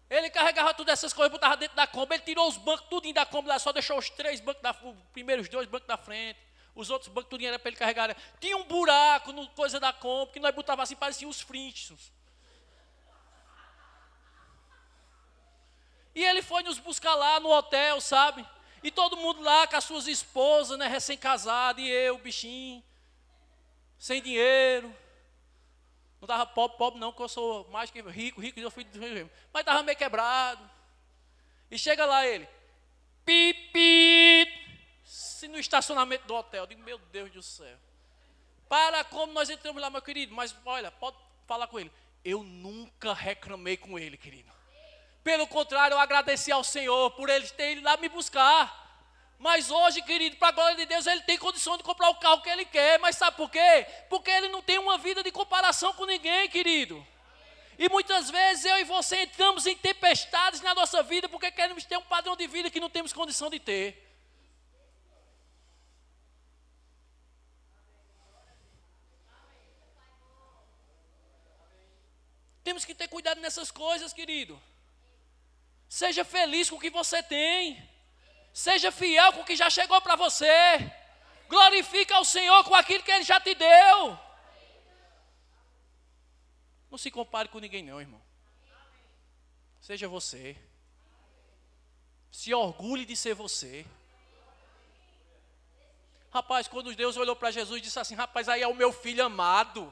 Ele carregava todas essas coisas, botava dentro da Kombi. Ele tirou os bancos tudinho da Kombi lá, só deixou os 3 bancos, os primeiros 2 bancos da frente. Os outros bancos tudinho era para ele carregar. Tinha um buraco no coisa da Kombi, que nós botava assim, parecia os Flintstones. E ele foi nos buscar lá no hotel, sabe? E todo mundo lá com as suas esposas, né, recém-casado, e eu, bichinho, sem dinheiro. Não estava pobre não, porque eu sou mais que rico, eu fui mas estava meio quebrado. E chega lá ele, pipi, no estacionamento do hotel. Eu digo, meu Deus do céu. Para como nós entramos lá, meu querido. Mas olha, pode falar com ele. Eu nunca reclamei com ele, querido. Pelo contrário, eu agradeci ao Senhor por ele ter ido lá me buscar. Mas hoje, querido, para a glória de Deus, ele tem condição de comprar o carro que ele quer. Mas sabe por quê? Porque ele não tem uma vida de comparação com ninguém, querido. E muitas vezes eu e você entramos em tempestades na nossa vida porque queremos ter um padrão de vida que não temos condição de ter. Temos que ter cuidado nessas coisas, querido. Seja feliz com o que você tem. Seja fiel com o que já chegou para você. Glorifica ao Senhor com aquilo que Ele já te deu. Não se compare com ninguém não, irmão. Seja você. Se orgulhe de ser você. Rapaz, quando Deus olhou para Jesus e disse assim, rapaz, aí é o meu filho amado.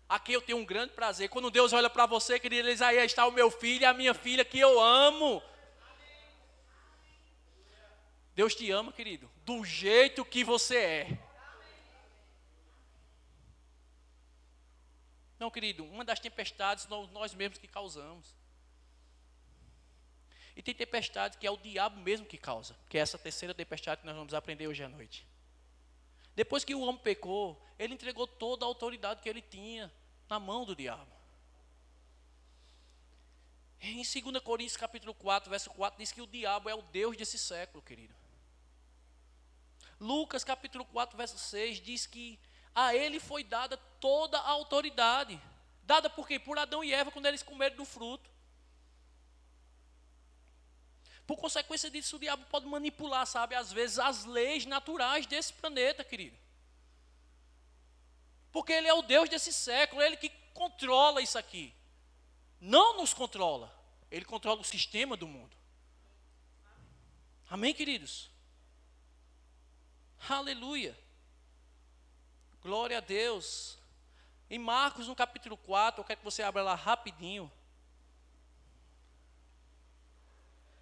Aqui eu tenho um grande prazer. Quando Deus olha para você, querido, ele diz, aí está o meu filho e a minha filha que eu amo. Deus te ama, querido, do jeito que você é. Não, querido, uma das tempestades nós mesmos que causamos. E tem tempestade que é o diabo mesmo que causa, que é essa terceira tempestade que nós vamos aprender hoje à noite. Depois que o homem pecou, ele entregou toda a autoridade que ele tinha na mão do diabo. Em 2 Coríntios capítulo 4, verso 4, diz que o diabo é o Deus desse século, querido. Lucas capítulo 4, verso 6, diz que a ele foi dada toda a autoridade. Dada por quê? Por Adão e Eva, quando eles comeram do fruto. Por consequência disso, o diabo pode manipular, sabe, às vezes, as leis naturais desse planeta, querido. Porque ele é o Deus desse século, ele que controla isso aqui. Não nos controla, ele controla o sistema do mundo. Amém, queridos? Aleluia. Glória a Deus. Em Marcos, no capítulo 4, eu quero que você abra lá rapidinho.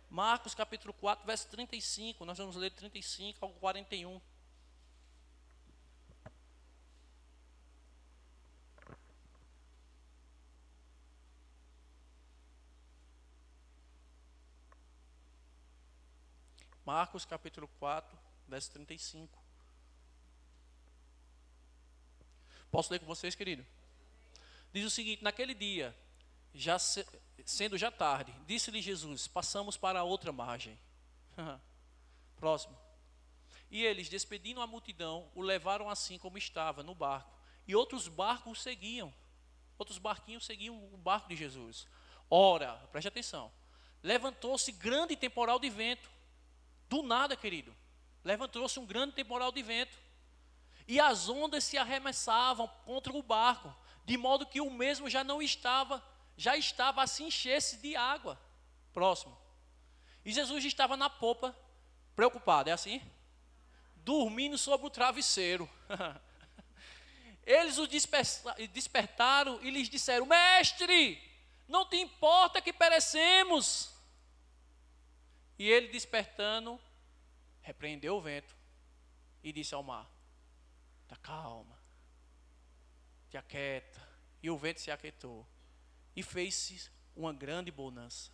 Marcos, capítulo 4, verso 35. Nós vamos ler 35 ao 41. Marcos, capítulo 4, verso 35. Posso ler com vocês, querido? Diz o seguinte, naquele dia, sendo já tarde, disse-lhe Jesus, passamos para a outra margem. Próximo. E eles, despedindo a multidão, o levaram assim como estava, no barco. E outros barcos seguiam. Outros barquinhos seguiam o barco de Jesus. Ora, preste atenção. Levantou-se grande temporal de vento. Do nada, querido. Levantou-se um grande temporal de vento. E as ondas se arremessavam contra o barco, de modo que o mesmo já estava a se encher-se de água. Próximo. E Jesus estava na popa, preocupado, é assim? Dormindo sobre o travesseiro. Eles o despertaram e lhes disseram, mestre, não te importa que perecemos? E ele despertando, repreendeu o vento e disse ao mar, tá calma, te aquieta. E o vento se aquietou. E fez-se uma grande bonança.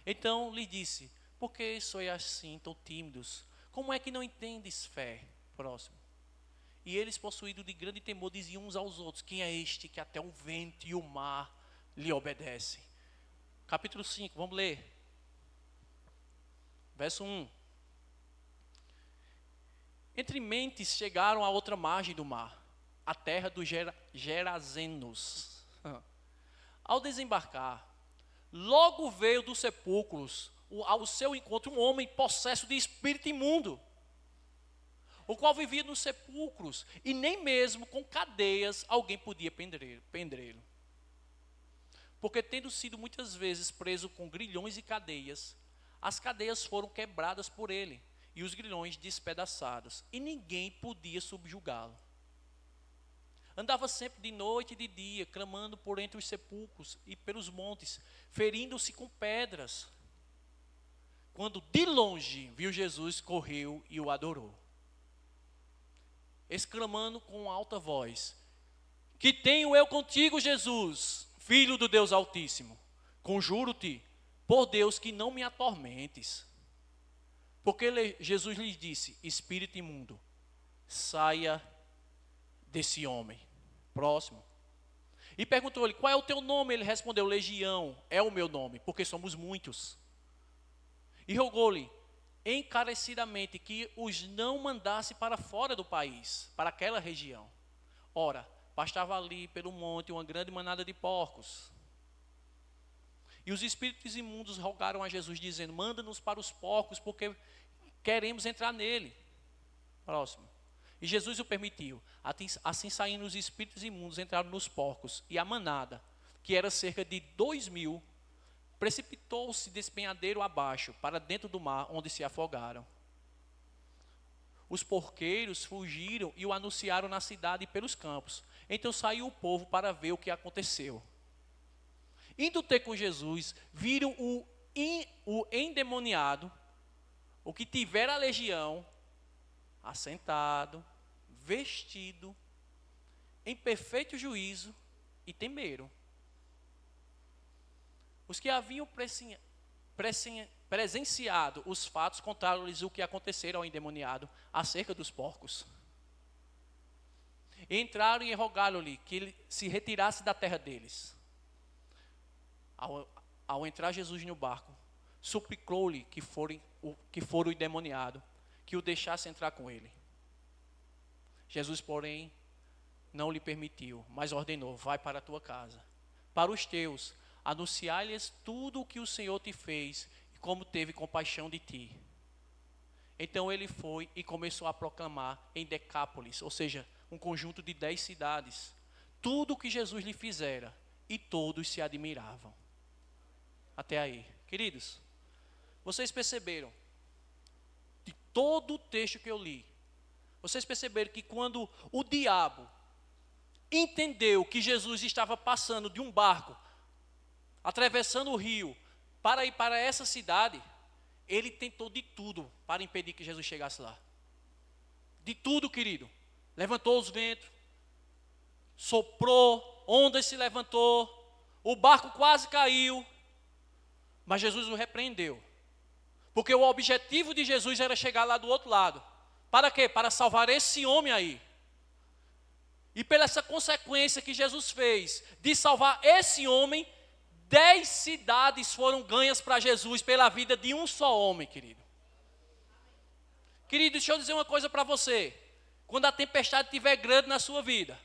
Então lhe disse, por que sois assim tão tímidos? Como é que não entendes fé? Próximo. E eles, possuídos de grande temor, diziam uns aos outros, quem é este que até o vento e o mar lhe obedecem? Capítulo 5, vamos ler. Verso 1. Entre mentes chegaram à outra margem do mar, a terra dos Gerazenos. Ao desembarcar, logo veio dos sepulcros ao seu encontro um homem possesso de espírito imundo, o qual vivia nos sepulcros, e nem mesmo com cadeias alguém podia prendê-lo. Porque tendo sido muitas vezes preso com grilhões e cadeias, as cadeias foram quebradas por ele, e os grilhões despedaçados, e ninguém podia subjugá-lo. Andava sempre de noite e de dia, clamando por entre os sepulcros e pelos montes, ferindo-se com pedras. Quando de longe viu Jesus, correu e o adorou. exclamando com alta voz: que tenho eu contigo, Jesus, Filho do Deus Altíssimo. Conjuro-te, por Deus, que não me atormentes. Porque Jesus lhe disse: espírito imundo, saia desse homem. Próximo. E perguntou-lhe: qual é o teu nome? Ele respondeu: Legião é o meu nome, porque somos muitos. E rogou-lhe encarecidamente que os não mandasse para fora do país, para aquela região. Ora, pastava ali pelo monte uma grande manada de porcos. E os espíritos imundos rogaram a Jesus, dizendo: manda-nos para os porcos, porque queremos entrar nele. Próximo. E Jesus o permitiu. Assim saindo os espíritos imundos, entraram nos porcos. E a manada, que era cerca de 2.000, precipitou-se despenhadeiro abaixo, para dentro do mar, onde se afogaram. Os porqueiros fugiram e o anunciaram na cidade e pelos campos. Então saiu o povo para ver o que aconteceu. Indo ter com Jesus, viram o endemoniado, o que tivera a legião, assentado, vestido, em perfeito juízo, e temeram. Os que haviam presenciado os fatos contaram-lhes o que acontecera ao endemoniado acerca dos porcos. Entraram e rogaram-lhe que ele se retirasse da terra deles. Ao entrar Jesus no barco, suplicou-lhe que fora o endemoniado, que o deixasse entrar com ele. Jesus, porém, não lhe permitiu, mas ordenou: vai para a tua casa. Para os teus, anunciai-lhes tudo o que o Senhor te fez e como teve compaixão de ti. Então ele foi e começou a proclamar em Decápolis, ou seja, um conjunto de 10 cidades, tudo o que Jesus lhe fizera, e todos se admiravam. Até aí. Queridos, vocês perceberam, de todo o texto que eu li, vocês perceberam que quando o diabo entendeu que Jesus estava passando de um barco, atravessando o rio, para ir para essa cidade, ele tentou de tudo para impedir que Jesus chegasse lá. De tudo, querido. Levantou os ventos, soprou, ondas se levantou, o barco quase caiu, mas Jesus o repreendeu. Porque o objetivo de Jesus era chegar lá do outro lado. Para quê? Para salvar esse homem aí. E pela essa consequência que Jesus fez de salvar esse homem, 10 cidades foram ganhas para Jesus pela vida de um só homem, querido. Querido, deixa eu dizer uma coisa para você. Quando a tempestade estiver grande na sua vida,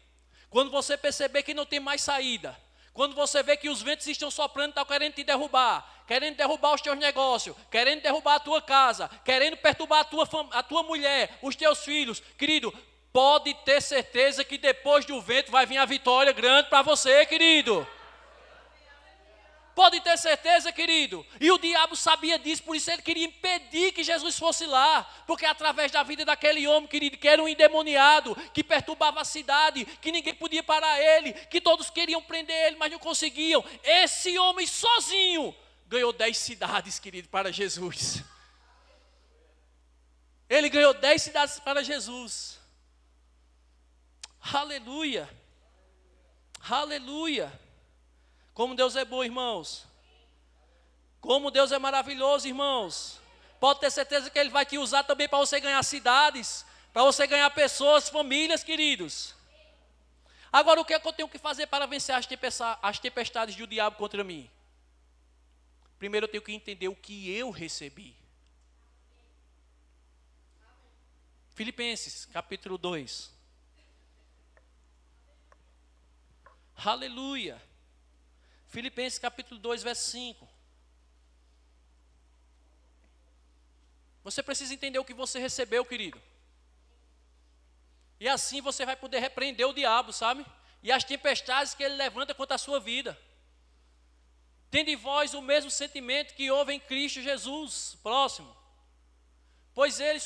quando você perceber que não tem mais saída, quando você vê que os ventos estão soprando e estão querendo te derrubar, querendo derrubar os teus negócios, querendo derrubar a tua casa, querendo perturbar a tua mulher, os teus filhos, querido, pode ter certeza que depois do vento vai vir a vitória grande para você, querido. Pode ter certeza, querido. E o diabo sabia disso, por isso ele queria impedir que Jesus fosse lá. Porque através da vida daquele homem, querido, que era um endemoniado, que perturbava a cidade, que ninguém podia parar ele, que todos queriam prender ele, mas não conseguiam. Esse homem sozinho ganhou 10 cidades, querido, para Jesus. Ele ganhou 10 cidades para Jesus. Aleluia. Aleluia. Como Deus é bom, irmãos. Como Deus é maravilhoso, irmãos. Pode ter certeza que Ele vai te usar também para você ganhar cidades, para você ganhar pessoas, famílias, queridos. Agora, o que é que eu tenho que fazer para vencer as tempestades do diabo contra mim? Primeiro eu tenho que entender o que eu recebi. Filipenses, capítulo 2. Aleluia. Filipenses capítulo 2, verso 5. Você precisa entender o que você recebeu, querido. E assim você vai poder repreender o diabo, sabe? E as tempestades que ele levanta contra a sua vida. Tende em vós o mesmo sentimento que houve em Cristo Jesus. Próximo. Pois ele,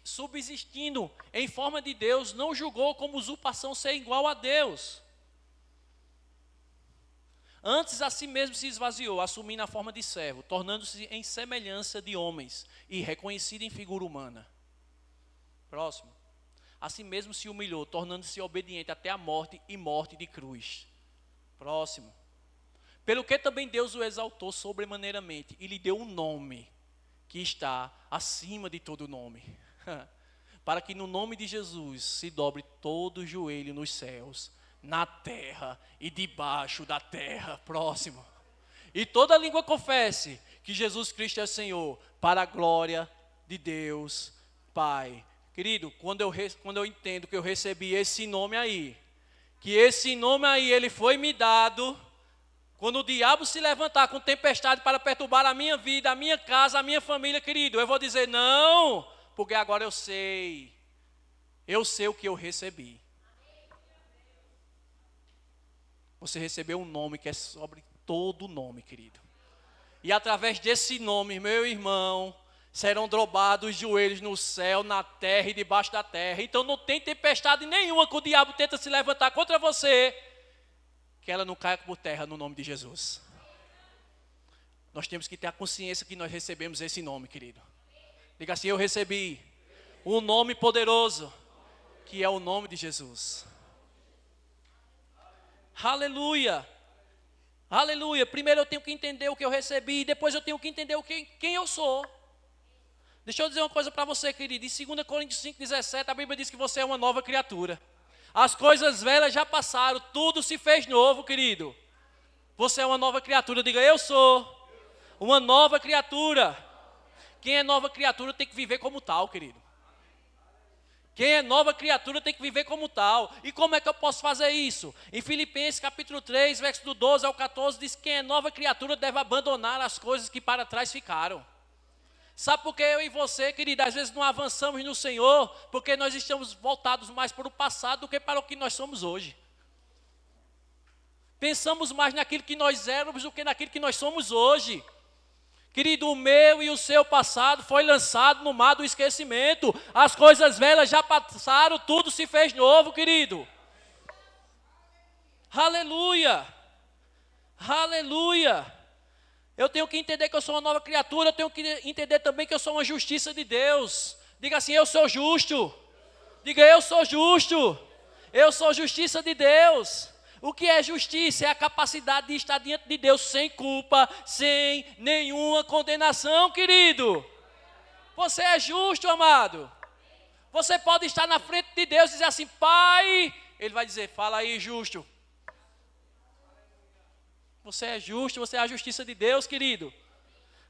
subsistindo em forma de Deus, não julgou como usurpação ser igual a Deus. Antes a si mesmo se esvaziou, assumindo a forma de servo, tornando-se em semelhança de homens e reconhecido em figura humana. Próximo. assim mesmo se humilhou, tornando-se obediente até a morte e morte de cruz. Próximo. Pelo que também Deus o exaltou sobremaneiramente e lhe deu um nome que está acima de todo nome, para que no nome de Jesus se dobre todo o joelho nos céus, na terra e debaixo da terra. Próximo. E toda língua confesse que Jesus Cristo é Senhor, para a glória de Deus Pai. Querido, quando eu entendo que eu recebi esse nome aí, que esse nome aí ele foi me dado, quando o diabo se levantar com tempestade para perturbar a minha vida, a minha casa, a minha família, querido, eu vou dizer não, porque agora eu sei o que eu recebi. Você recebeu um nome que é sobre todo nome, querido. E através desse nome, meu irmão, serão dobrados os joelhos no céu, na terra e debaixo da terra. Então não tem tempestade nenhuma que o diabo tenta se levantar contra você, que ela não caia por terra no nome de Jesus. Nós temos que ter a consciência que nós recebemos esse nome, querido. Diga assim, eu recebi um nome poderoso, que é o nome de Jesus. Aleluia. Aleluia. Primeiro eu tenho que entender o que eu recebi, depois eu tenho que entender quem eu sou. Deixa eu dizer uma coisa para você, querido. Em 2 Coríntios 5,17, a Bíblia diz que você é uma nova criatura. As coisas velhas já passaram, tudo se fez novo, querido. Você é uma nova criatura. Diga, eu sou uma nova criatura. Quem é nova criatura tem que viver como tal, querido. Quem é nova criatura tem que viver como tal. E como é que eu posso fazer isso? Em Filipenses capítulo 3, versículo 12 ao 14, diz que quem é nova criatura deve abandonar as coisas que para trás ficaram. Sabe por que eu e você, querida, às vezes não avançamos no Senhor? Porque nós estamos voltados mais para o passado do que para o que nós somos hoje. Pensamos mais naquilo que nós éramos do que naquilo que nós somos hoje. Querido, o meu e o seu passado foi lançado no mar do esquecimento. As coisas velhas já passaram, tudo se fez novo, querido. Aleluia. Aleluia. Eu tenho que entender que eu sou uma nova criatura, eu tenho que entender também que eu sou uma justiça de Deus. Diga assim, eu sou justo. Diga, eu sou justo. Eu sou justiça de Deus. O que é justiça? É a capacidade de estar diante de Deus sem culpa, sem nenhuma condenação, querido. Você é justo, amado. Você pode estar na frente de Deus e dizer assim, Pai. Ele vai dizer, fala aí, justo. Você é justo, você é a justiça de Deus, querido.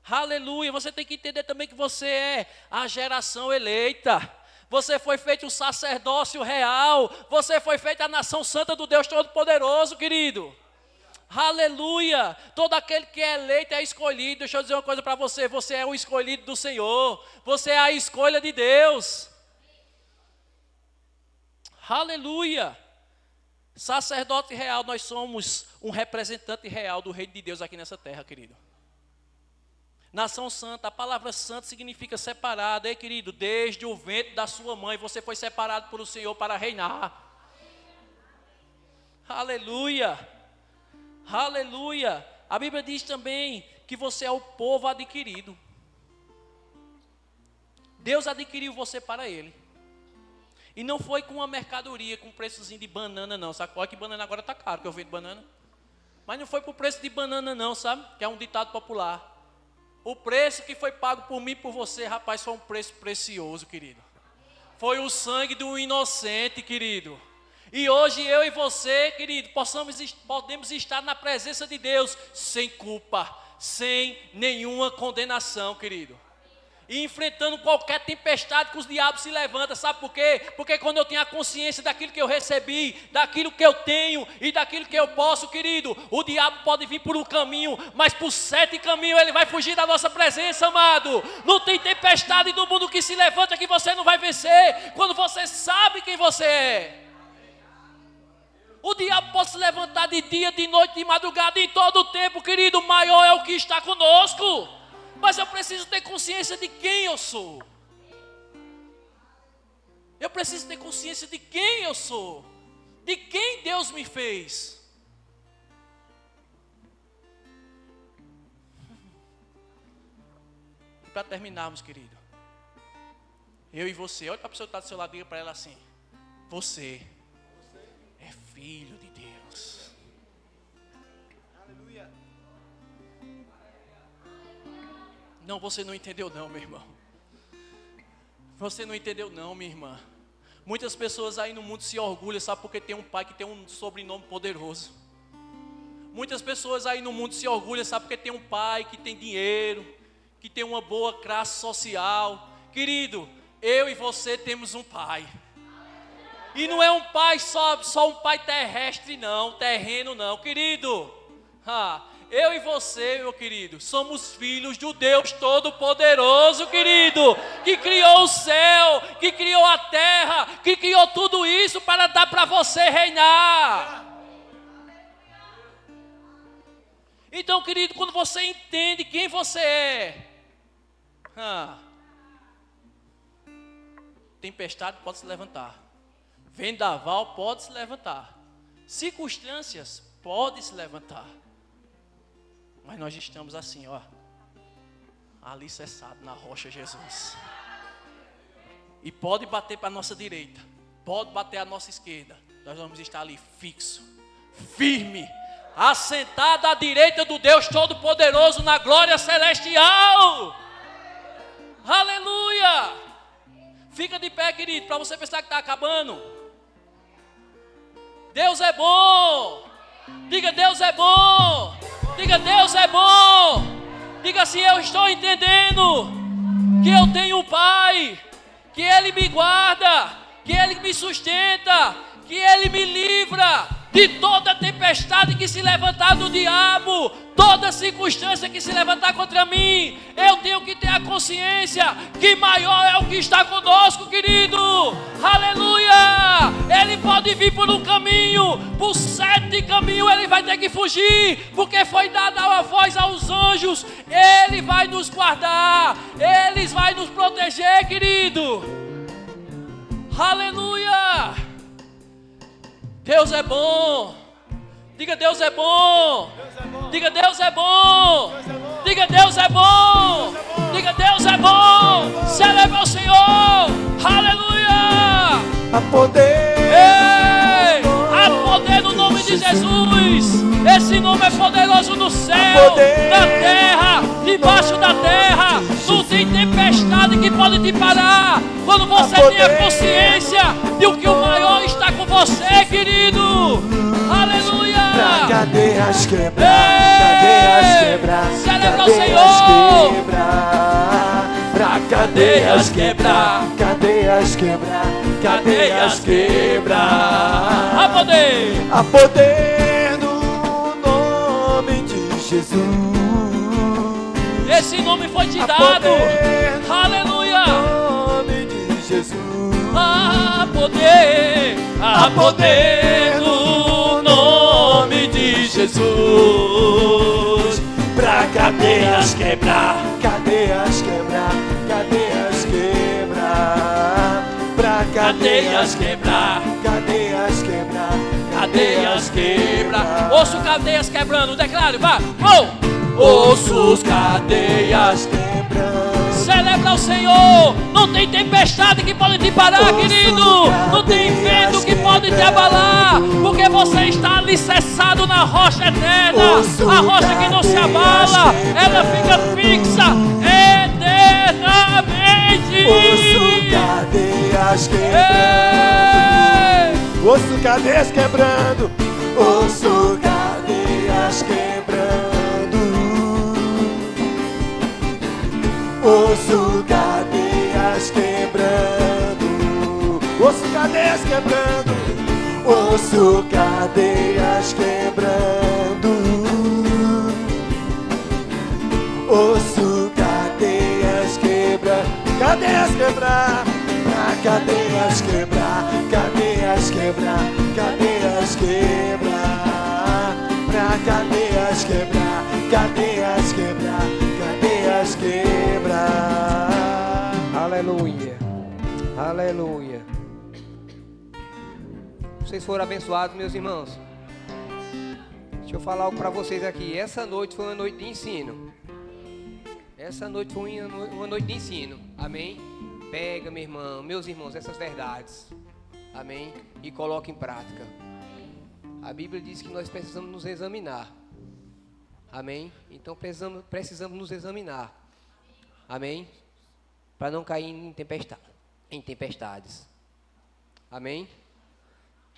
Aleluia. Você tem que entender também que você é a geração eleita. Você foi feito um sacerdócio real. Você foi feito a nação santa do Deus Todo-Poderoso, querido. Aleluia. Todo aquele que é eleito é escolhido. Deixa eu dizer uma coisa para você. Você é o escolhido do Senhor. Você é a escolha de Deus. Aleluia. Sacerdote real, nós somos um representante real do reino de Deus aqui nessa terra, querido. Nação santa, a palavra santo significa separado, querido, desde o ventre da sua mãe, você foi separado por o Senhor para reinar. Aleluia, aleluia. A Bíblia diz também que você é o povo adquirido. Deus adquiriu você para Ele. E não foi com uma mercadoria, com um preçozinho de banana não, sabe? Olha que banana agora está caro, que eu vendo banana. Mas não foi por preço de banana não, sabe? Que é um ditado popular. O preço que foi pago por mim e por você, rapaz, foi um preço precioso, querido. Foi o sangue do inocente, querido. E hoje eu e você, querido, podemos estar na presença de Deus sem culpa, sem nenhuma condenação, querido. E enfrentando qualquer tempestade que os diabos se levantam, sabe por quê? Porque quando eu tenho a consciência daquilo que eu recebi, daquilo que eu tenho e daquilo que eu posso, querido, o diabo pode vir por um caminho, mas por 7 caminhos ele vai fugir da nossa presença, amado. Não tem tempestade no mundo que se levanta que você não vai vencer, quando você sabe quem você é. O diabo pode se levantar de dia, de noite, de madrugada, em todo o tempo, querido, maior é o que está conosco. Mas eu preciso ter consciência de quem eu sou. Eu preciso ter consciência de quem eu sou. De quem Deus me fez. E para terminarmos, querido. Eu e você, olha para a pessoa que está do seu lado e diga para ela assim. Você é filho de Deus. Aleluia. Não, você não entendeu não, meu irmão. Você não entendeu não, minha irmã. Muitas pessoas aí no mundo se orgulham, sabe, porque tem um pai que tem um sobrenome poderoso. Muitas pessoas aí no mundo se orgulham, sabe, porque tem um pai que tem dinheiro, que tem uma boa classe social. Querido, eu e você temos um pai. E não é um pai só um pai terrestre não, terreno não. Querido, eu e você, meu querido, somos filhos do Deus Todo-Poderoso, querido, que criou o céu, que criou a terra, que criou tudo isso para dar para você reinar. Então, querido, quando você entende quem você é, tempestade pode se levantar, vendaval pode se levantar, circunstâncias podem se levantar, mas nós estamos assim, alicerçados na rocha Jesus. E pode bater para a nossa direita, pode bater à nossa esquerda, nós vamos estar ali fixo, firme, assentado à direita do Deus Todo-Poderoso na glória celestial. Aleluia! Fica de pé, querido, para você pensar que está acabando. Deus é bom. Diga, Deus é bom. Diga, Deus é bom. Diga assim, eu estou entendendo que eu tenho um Pai, que Ele me guarda, que Ele me sustenta, que Ele me livra de toda tempestade que se levantar do diabo, toda circunstância que se levantar contra mim. Eu tenho que ter a consciência que maior é o que está conosco, querido. Aleluia! Ele pode vir por um caminho, por 7 caminhos ele vai ter que fugir, porque foi dada a voz aos anjos. Ele vai nos guardar, eles vai nos proteger, querido. Aleluia! Deus é bom. Diga, Deus é bom. Diga, Deus é bom. Diga, Deus é bom. Diga, Deus é bom. Celebra o Senhor. Aleluia. Há poder. Ei, há poder no nome de Jesus. Esse nome é poderoso no céu, na terra, debaixo da terra. Não tem tempestade que pode te parar. Quando você tem a consciência de que o maior está com você, querido. Aleluia. Pra cadeias quebrar, cadeias quebrar, celebra o Senhor. Pra cadeias quebrar, cadeias quebrar, cadeias quebrar. Há poder. Há poder no nome de Jesus. Esse nome foi te dado. Aleluia. No nome de Jesus. Há poder. Há poder no nome de Jesus. Pra cadeias quebrar, cadeias quebrar, cadeias quebrar. Pra Cadeias quebrar. cadeias quebrar, Cadeias quebrar. Ouço cadeias quebrando. Declare, vá. Ouço cadeias. quebrando. Celebra o Senhor. Não tem tempestade que pode te parar, querido. Não tem vento que pode te abalar, porque você está alicerçado na rocha eterna. A rocha que não se abala, ela fica fixa eternamente. Ouço cadeias quebrando. Ouço cadeias quebrando. Ouço cadeias quebrando. Ouço cadeias quebrando. Ouço cadeias quebrando. Ouço cadeias quebrando. Ouço cadeias quebrar. Cadeias quebrar. Pra cadeias quebrar. Cadeias quebrar. Cadeias quebrar. Pra cadeias quebrar. Cadeias quebrar. Cadeias quebrar. Aleluia, aleluia. Vocês foram abençoados, meus irmãos. Deixa eu falar algo para vocês aqui. Essa noite foi uma noite de ensino. Essa noite foi uma noite de ensino. Amém? Pega, meu irmão, meus irmãos, essas verdades. Amém? E coloque em prática. A Bíblia diz que nós precisamos nos examinar. Amém? Então precisamos nos examinar. Amém? Para não cair em tempestades. Amém?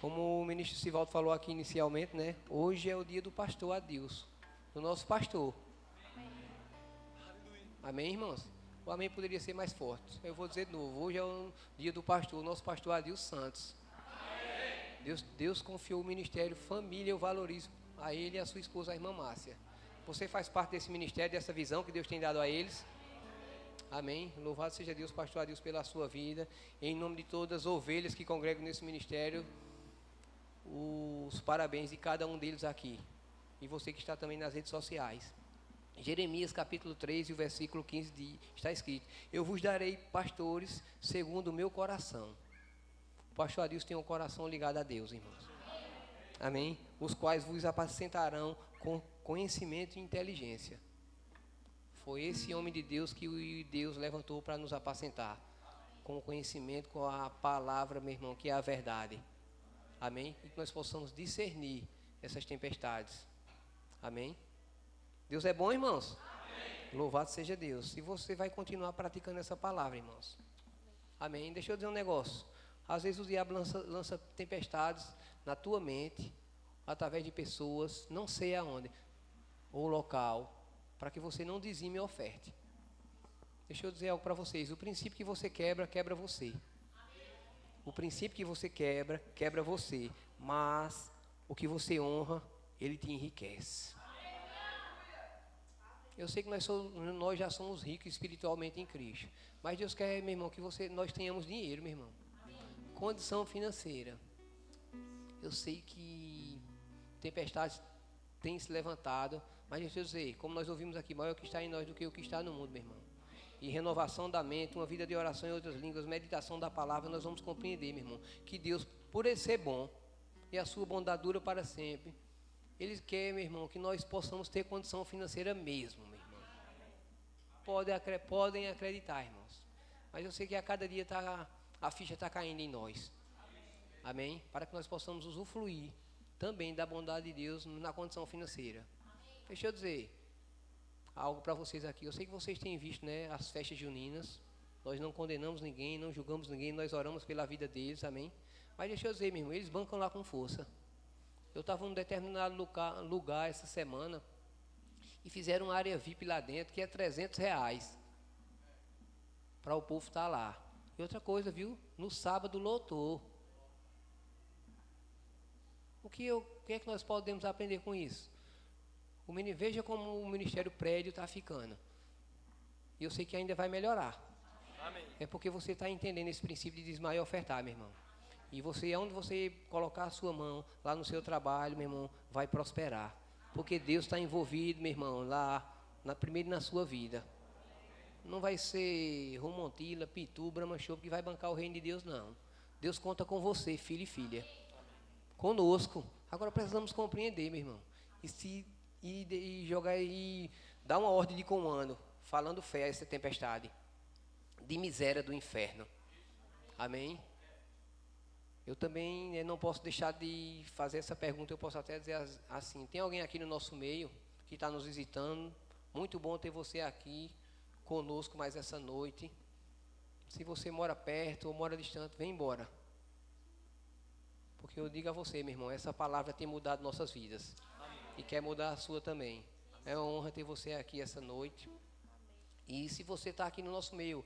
Como o ministro Sivaldo falou aqui inicialmente, né? Hoje é o dia do pastor Adilson, do nosso pastor. Amém, irmãos? O amém poderia ser mais forte. Eu vou dizer de novo. Hoje é o dia do pastor, nosso pastor Adilson Santos. Deus confiou o ministério Família, eu valorizo a ele e a sua esposa, a irmã Márcia. Você faz parte desse ministério, dessa visão que Deus tem dado a eles. Amém. Louvado seja Deus, pastor Adilson, pela sua vida. Em nome de todas as ovelhas que congregam nesse ministério, os parabéns de cada um deles aqui. E você que está também nas redes sociais. Jeremias capítulo 3 e o versículo 15 está escrito: eu vos darei pastores segundo o meu coração. O pastor Adilson tem um coração ligado a Deus, irmãos. Amém? Os quais vos apacentarão com conhecimento e inteligência. Foi esse homem de Deus que Deus levantou para nos apacentar. Com o conhecimento, com a palavra, meu irmão, que é a verdade. Amém? E que nós possamos discernir essas tempestades. Amém? Deus é bom, irmãos? Amém. Louvado seja Deus. E você vai continuar praticando essa palavra, irmãos. Amém? Deixa eu dizer um negócio. Às vezes o diabo lança tempestades na tua mente, através de pessoas, não sei aonde, ou local, para que você não dizime a oferta. Deixa eu dizer algo para vocês. O princípio que você quebra, quebra você. O princípio que você quebra, quebra você. Mas o que você honra, ele te enriquece. Eu sei que nós já somos ricos espiritualmente em Cristo. Mas Deus quer, meu irmão, que nós tenhamos dinheiro, meu irmão. Condição financeira. Eu sei que tempestades têm se levantado. Mas deixa eu dizer, como nós ouvimos aqui, maior é o que está em nós do que o que está no mundo, meu irmão. E renovação da mente, uma vida de oração em outras línguas, meditação da palavra, nós vamos compreender, meu irmão, que Deus, por ele ser bom, e a sua bondade dura para sempre, Ele quer, meu irmão, que nós possamos ter condição financeira mesmo, meu irmão. Podem acreditar, irmãos. Mas eu sei que a cada dia a ficha está caindo em nós. Amém? Para que nós possamos usufruir também da bondade de Deus na condição financeira. Deixa eu dizer algo para vocês aqui. Eu sei que vocês têm visto, né, as festas juninas. Nós não condenamos ninguém, não julgamos ninguém, nós oramos pela vida deles, amém? Mas deixa eu dizer, meu irmão, eles bancam lá com força. Eu estava em um determinado lugar essa semana e fizeram uma área VIP lá dentro que é R$300 para o povo estar lá. E outra coisa, viu? No sábado lotou. O que é que nós podemos aprender com isso? Veja como o ministério prédio está ficando. E eu sei que ainda vai melhorar. Amém. É porque você está entendendo esse princípio de desmaiar e ofertar, meu irmão. E onde você colocar a sua mão, lá no seu trabalho, meu irmão, vai prosperar. Porque Deus está envolvido, meu irmão, lá, primeiro na sua vida. Não vai ser Romontila, Pitu, Brahma Show, que vai bancar o reino de Deus, não. Deus conta com você, filho e filha. Conosco. Agora precisamos compreender, meu irmão. E jogar e dar uma ordem de comando, falando fé a essa tempestade de miséria do inferno. Amém? Eu também não posso deixar de fazer essa pergunta. Eu posso até dizer assim: tem alguém aqui no nosso meio que está nos visitando? Muito bom ter você aqui conosco mais essa noite. Se você mora perto ou mora distante, vem embora. Porque eu digo a você, meu irmão, essa palavra tem mudado nossas vidas. E quer mudar a sua também. É uma honra ter você aqui essa noite. E se você está aqui no nosso meio,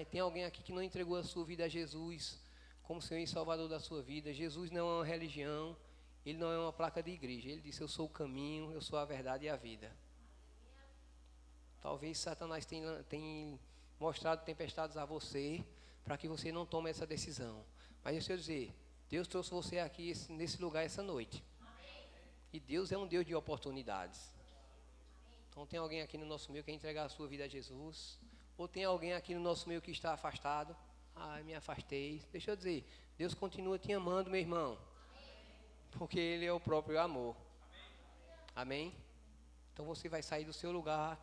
tem alguém aqui que não entregou a sua vida a Jesus como Senhor e Salvador da sua vida. Jesus não é uma religião, Ele não é uma placa de igreja. Ele disse: eu sou o caminho, eu sou a verdade e a vida. Talvez Satanás tenha mostrado tempestades a você para que você não tome essa decisão. Mas deixa eu dizer, Deus trouxe você aqui nesse lugar essa noite. E Deus é um Deus de oportunidades. Então tem alguém aqui no nosso meio que quer entregar a sua vida a Jesus? Ou tem alguém aqui no nosso meio que está afastado? Me afastei. Deixa eu dizer, Deus continua te amando, meu irmão. Porque Ele é o próprio amor. Amém? Então você vai sair do seu lugar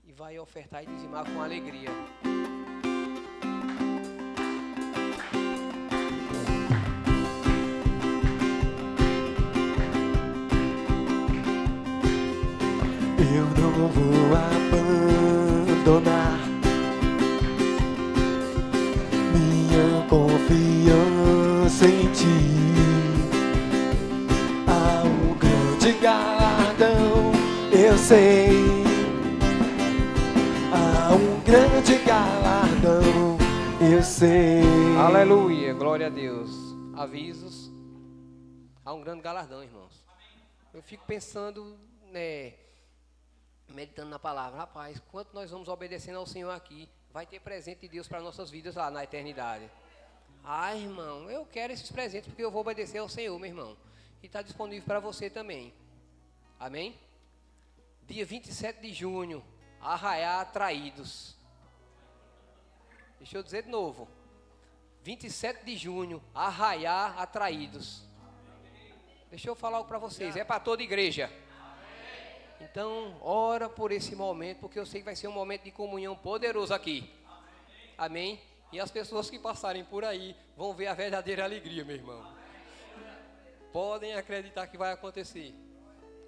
e vai ofertar e dizimar com alegria. abandonar minha confiança em ti. Há um grande galardão, eu sei. Há um grande galardão, eu sei. Aleluia, glória a Deus. Avisos. Há um grande galardão, irmãos. Eu fico pensando, meditando na palavra. Rapaz, quanto nós vamos obedecendo ao Senhor aqui, vai ter presente de Deus para nossas vidas lá na eternidade. Ah, irmão, eu quero esses presentes porque eu vou obedecer ao Senhor, meu irmão. E está disponível para você também. Amém? Dia 27 de junho, Arraiá Atraídos. Deixa eu dizer de novo. 27 de junho, Arraiá Atraídos. Deixa eu falar algo para vocês. É para toda igreja. Então, ora por esse momento, porque eu sei que vai ser um momento de comunhão poderoso aqui. Amém? E as pessoas que passarem por aí vão ver a verdadeira alegria, meu irmão. Podem acreditar que vai acontecer.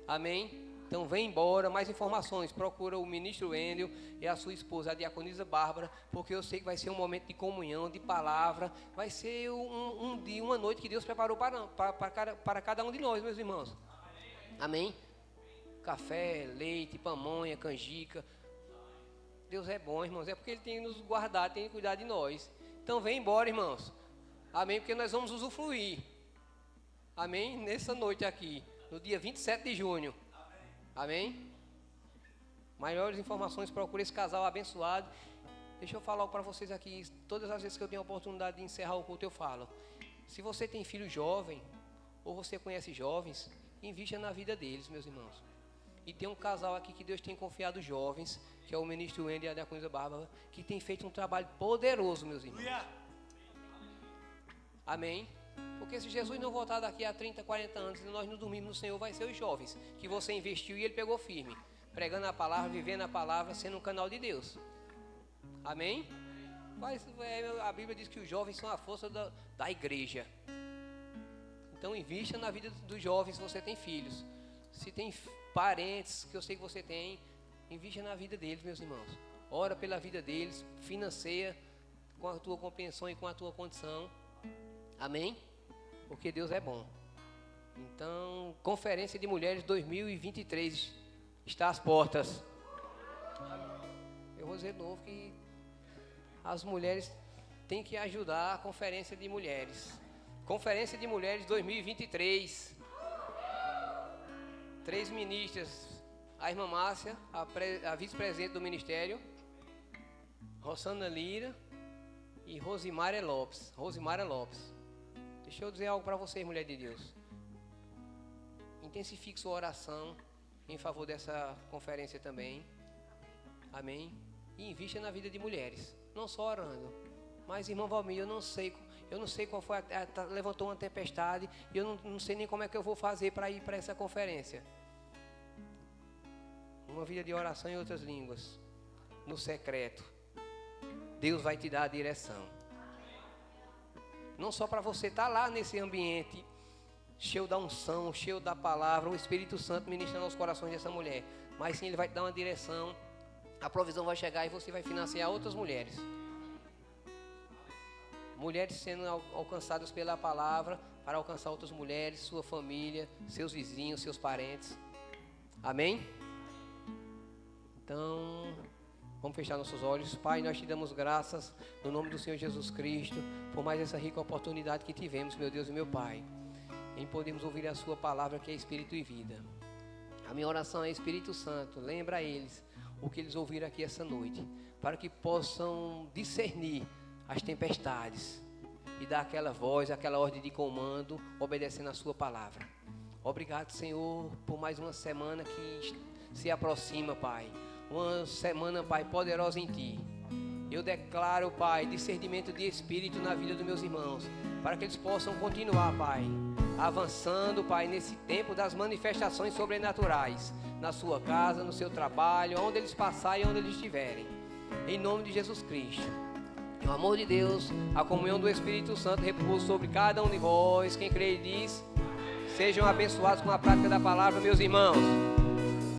Amém? Então vem embora, mais informações, procura o ministro Wendel e a sua esposa, a diaconisa Bárbara, porque eu sei que vai ser um momento de comunhão, de palavra, vai ser um dia, uma noite que Deus preparou para cada um de nós, meus irmãos. Amém? Café, leite, pamonha, canjica. Deus é bom, irmãos, é porque Ele tem nos guardado, tem cuidado de nós. Então vem embora, irmãos. Amém? Porque nós vamos usufruir. Amém? Nessa noite aqui, no dia 27 de junho. Amém? Maiores informações, procure esse casal abençoado. Deixa eu falar para vocês aqui, todas as vezes que eu tenho a oportunidade de encerrar o culto, eu falo. Se você tem filho jovem, ou você conhece jovens, invista na vida deles, meus irmãos. E tem um casal aqui que Deus tem confiado jovens, que é o ministro Wendel e a diaconisa Bárbara, que tem feito um trabalho poderoso, meus irmãos. Amém? Porque se Jesus não voltar daqui a 30, 40 anos e nós não dormirmos no Senhor, vai ser os jovens que você investiu e Ele pegou firme, pregando a palavra, vivendo a palavra, sendo um canal de Deus. Amém? Mas a Bíblia diz que os jovens são a força da igreja. Então invista na vida dos jovens se você tem filhos. Se tem parentes, que eu sei que você tem, invista na vida deles, meus irmãos. Ora pela vida deles, financia com a tua compreensão e com a tua condição. Amém? Porque Deus é bom. Então, Conferência de Mulheres 2023 está às portas. Eu vou dizer de novo que as mulheres têm que ajudar a Conferência de Mulheres. Conferência de Mulheres 2023. 3 ministras. A irmã Márcia, a vice-presidente do ministério, Rosana Lira e Rosimara Lopes. Deixa eu dizer algo para vocês, mulher de Deus. Intensifique sua oração em favor dessa conferência também. Amém? E invista na vida de mulheres. Não só orando. Mas, irmão Valmir, eu não sei qual foi, levantou uma tempestade, e eu não sei nem como é que eu vou fazer para ir para essa conferência. Uma vida de oração em outras línguas, no secreto. Deus vai te dar a direção. Não só para você estar lá nesse ambiente, cheio da unção, cheio da palavra, o Espírito Santo ministrando aos corações dessa mulher, mas sim Ele vai te dar uma direção, a provisão vai chegar e você vai financiar outras mulheres. Mulheres sendo alcançadas pela palavra, para alcançar outras mulheres, sua família, seus vizinhos, seus parentes. Amém? Então, vamos fechar nossos olhos. Pai, nós te damos graças no nome do Senhor Jesus Cristo, por mais essa rica oportunidade que tivemos, meu Deus e meu Pai, em podermos ouvir a sua palavra, que é Espírito e vida. A minha oração é: Espírito Santo, lembra a eles o que eles ouviram aqui essa noite, para que possam discernir as tempestades e dar aquela voz, aquela ordem de comando, obedecendo a sua palavra. Obrigado, Senhor, por mais uma semana que se aproxima, Pai. Uma semana, Pai, poderosa em Ti. Eu declaro, Pai, discernimento de espírito na vida dos meus irmãos, para que eles possam continuar, Pai, avançando, Pai, nesse tempo das manifestações sobrenaturais, na sua casa, no seu trabalho, onde eles passarem e onde eles estiverem. Em nome de Jesus Cristo. O amor de Deus, a comunhão do Espírito Santo repousa sobre cada um de vós. Quem crê e diz: sejam abençoados com a prática da palavra, meus irmãos.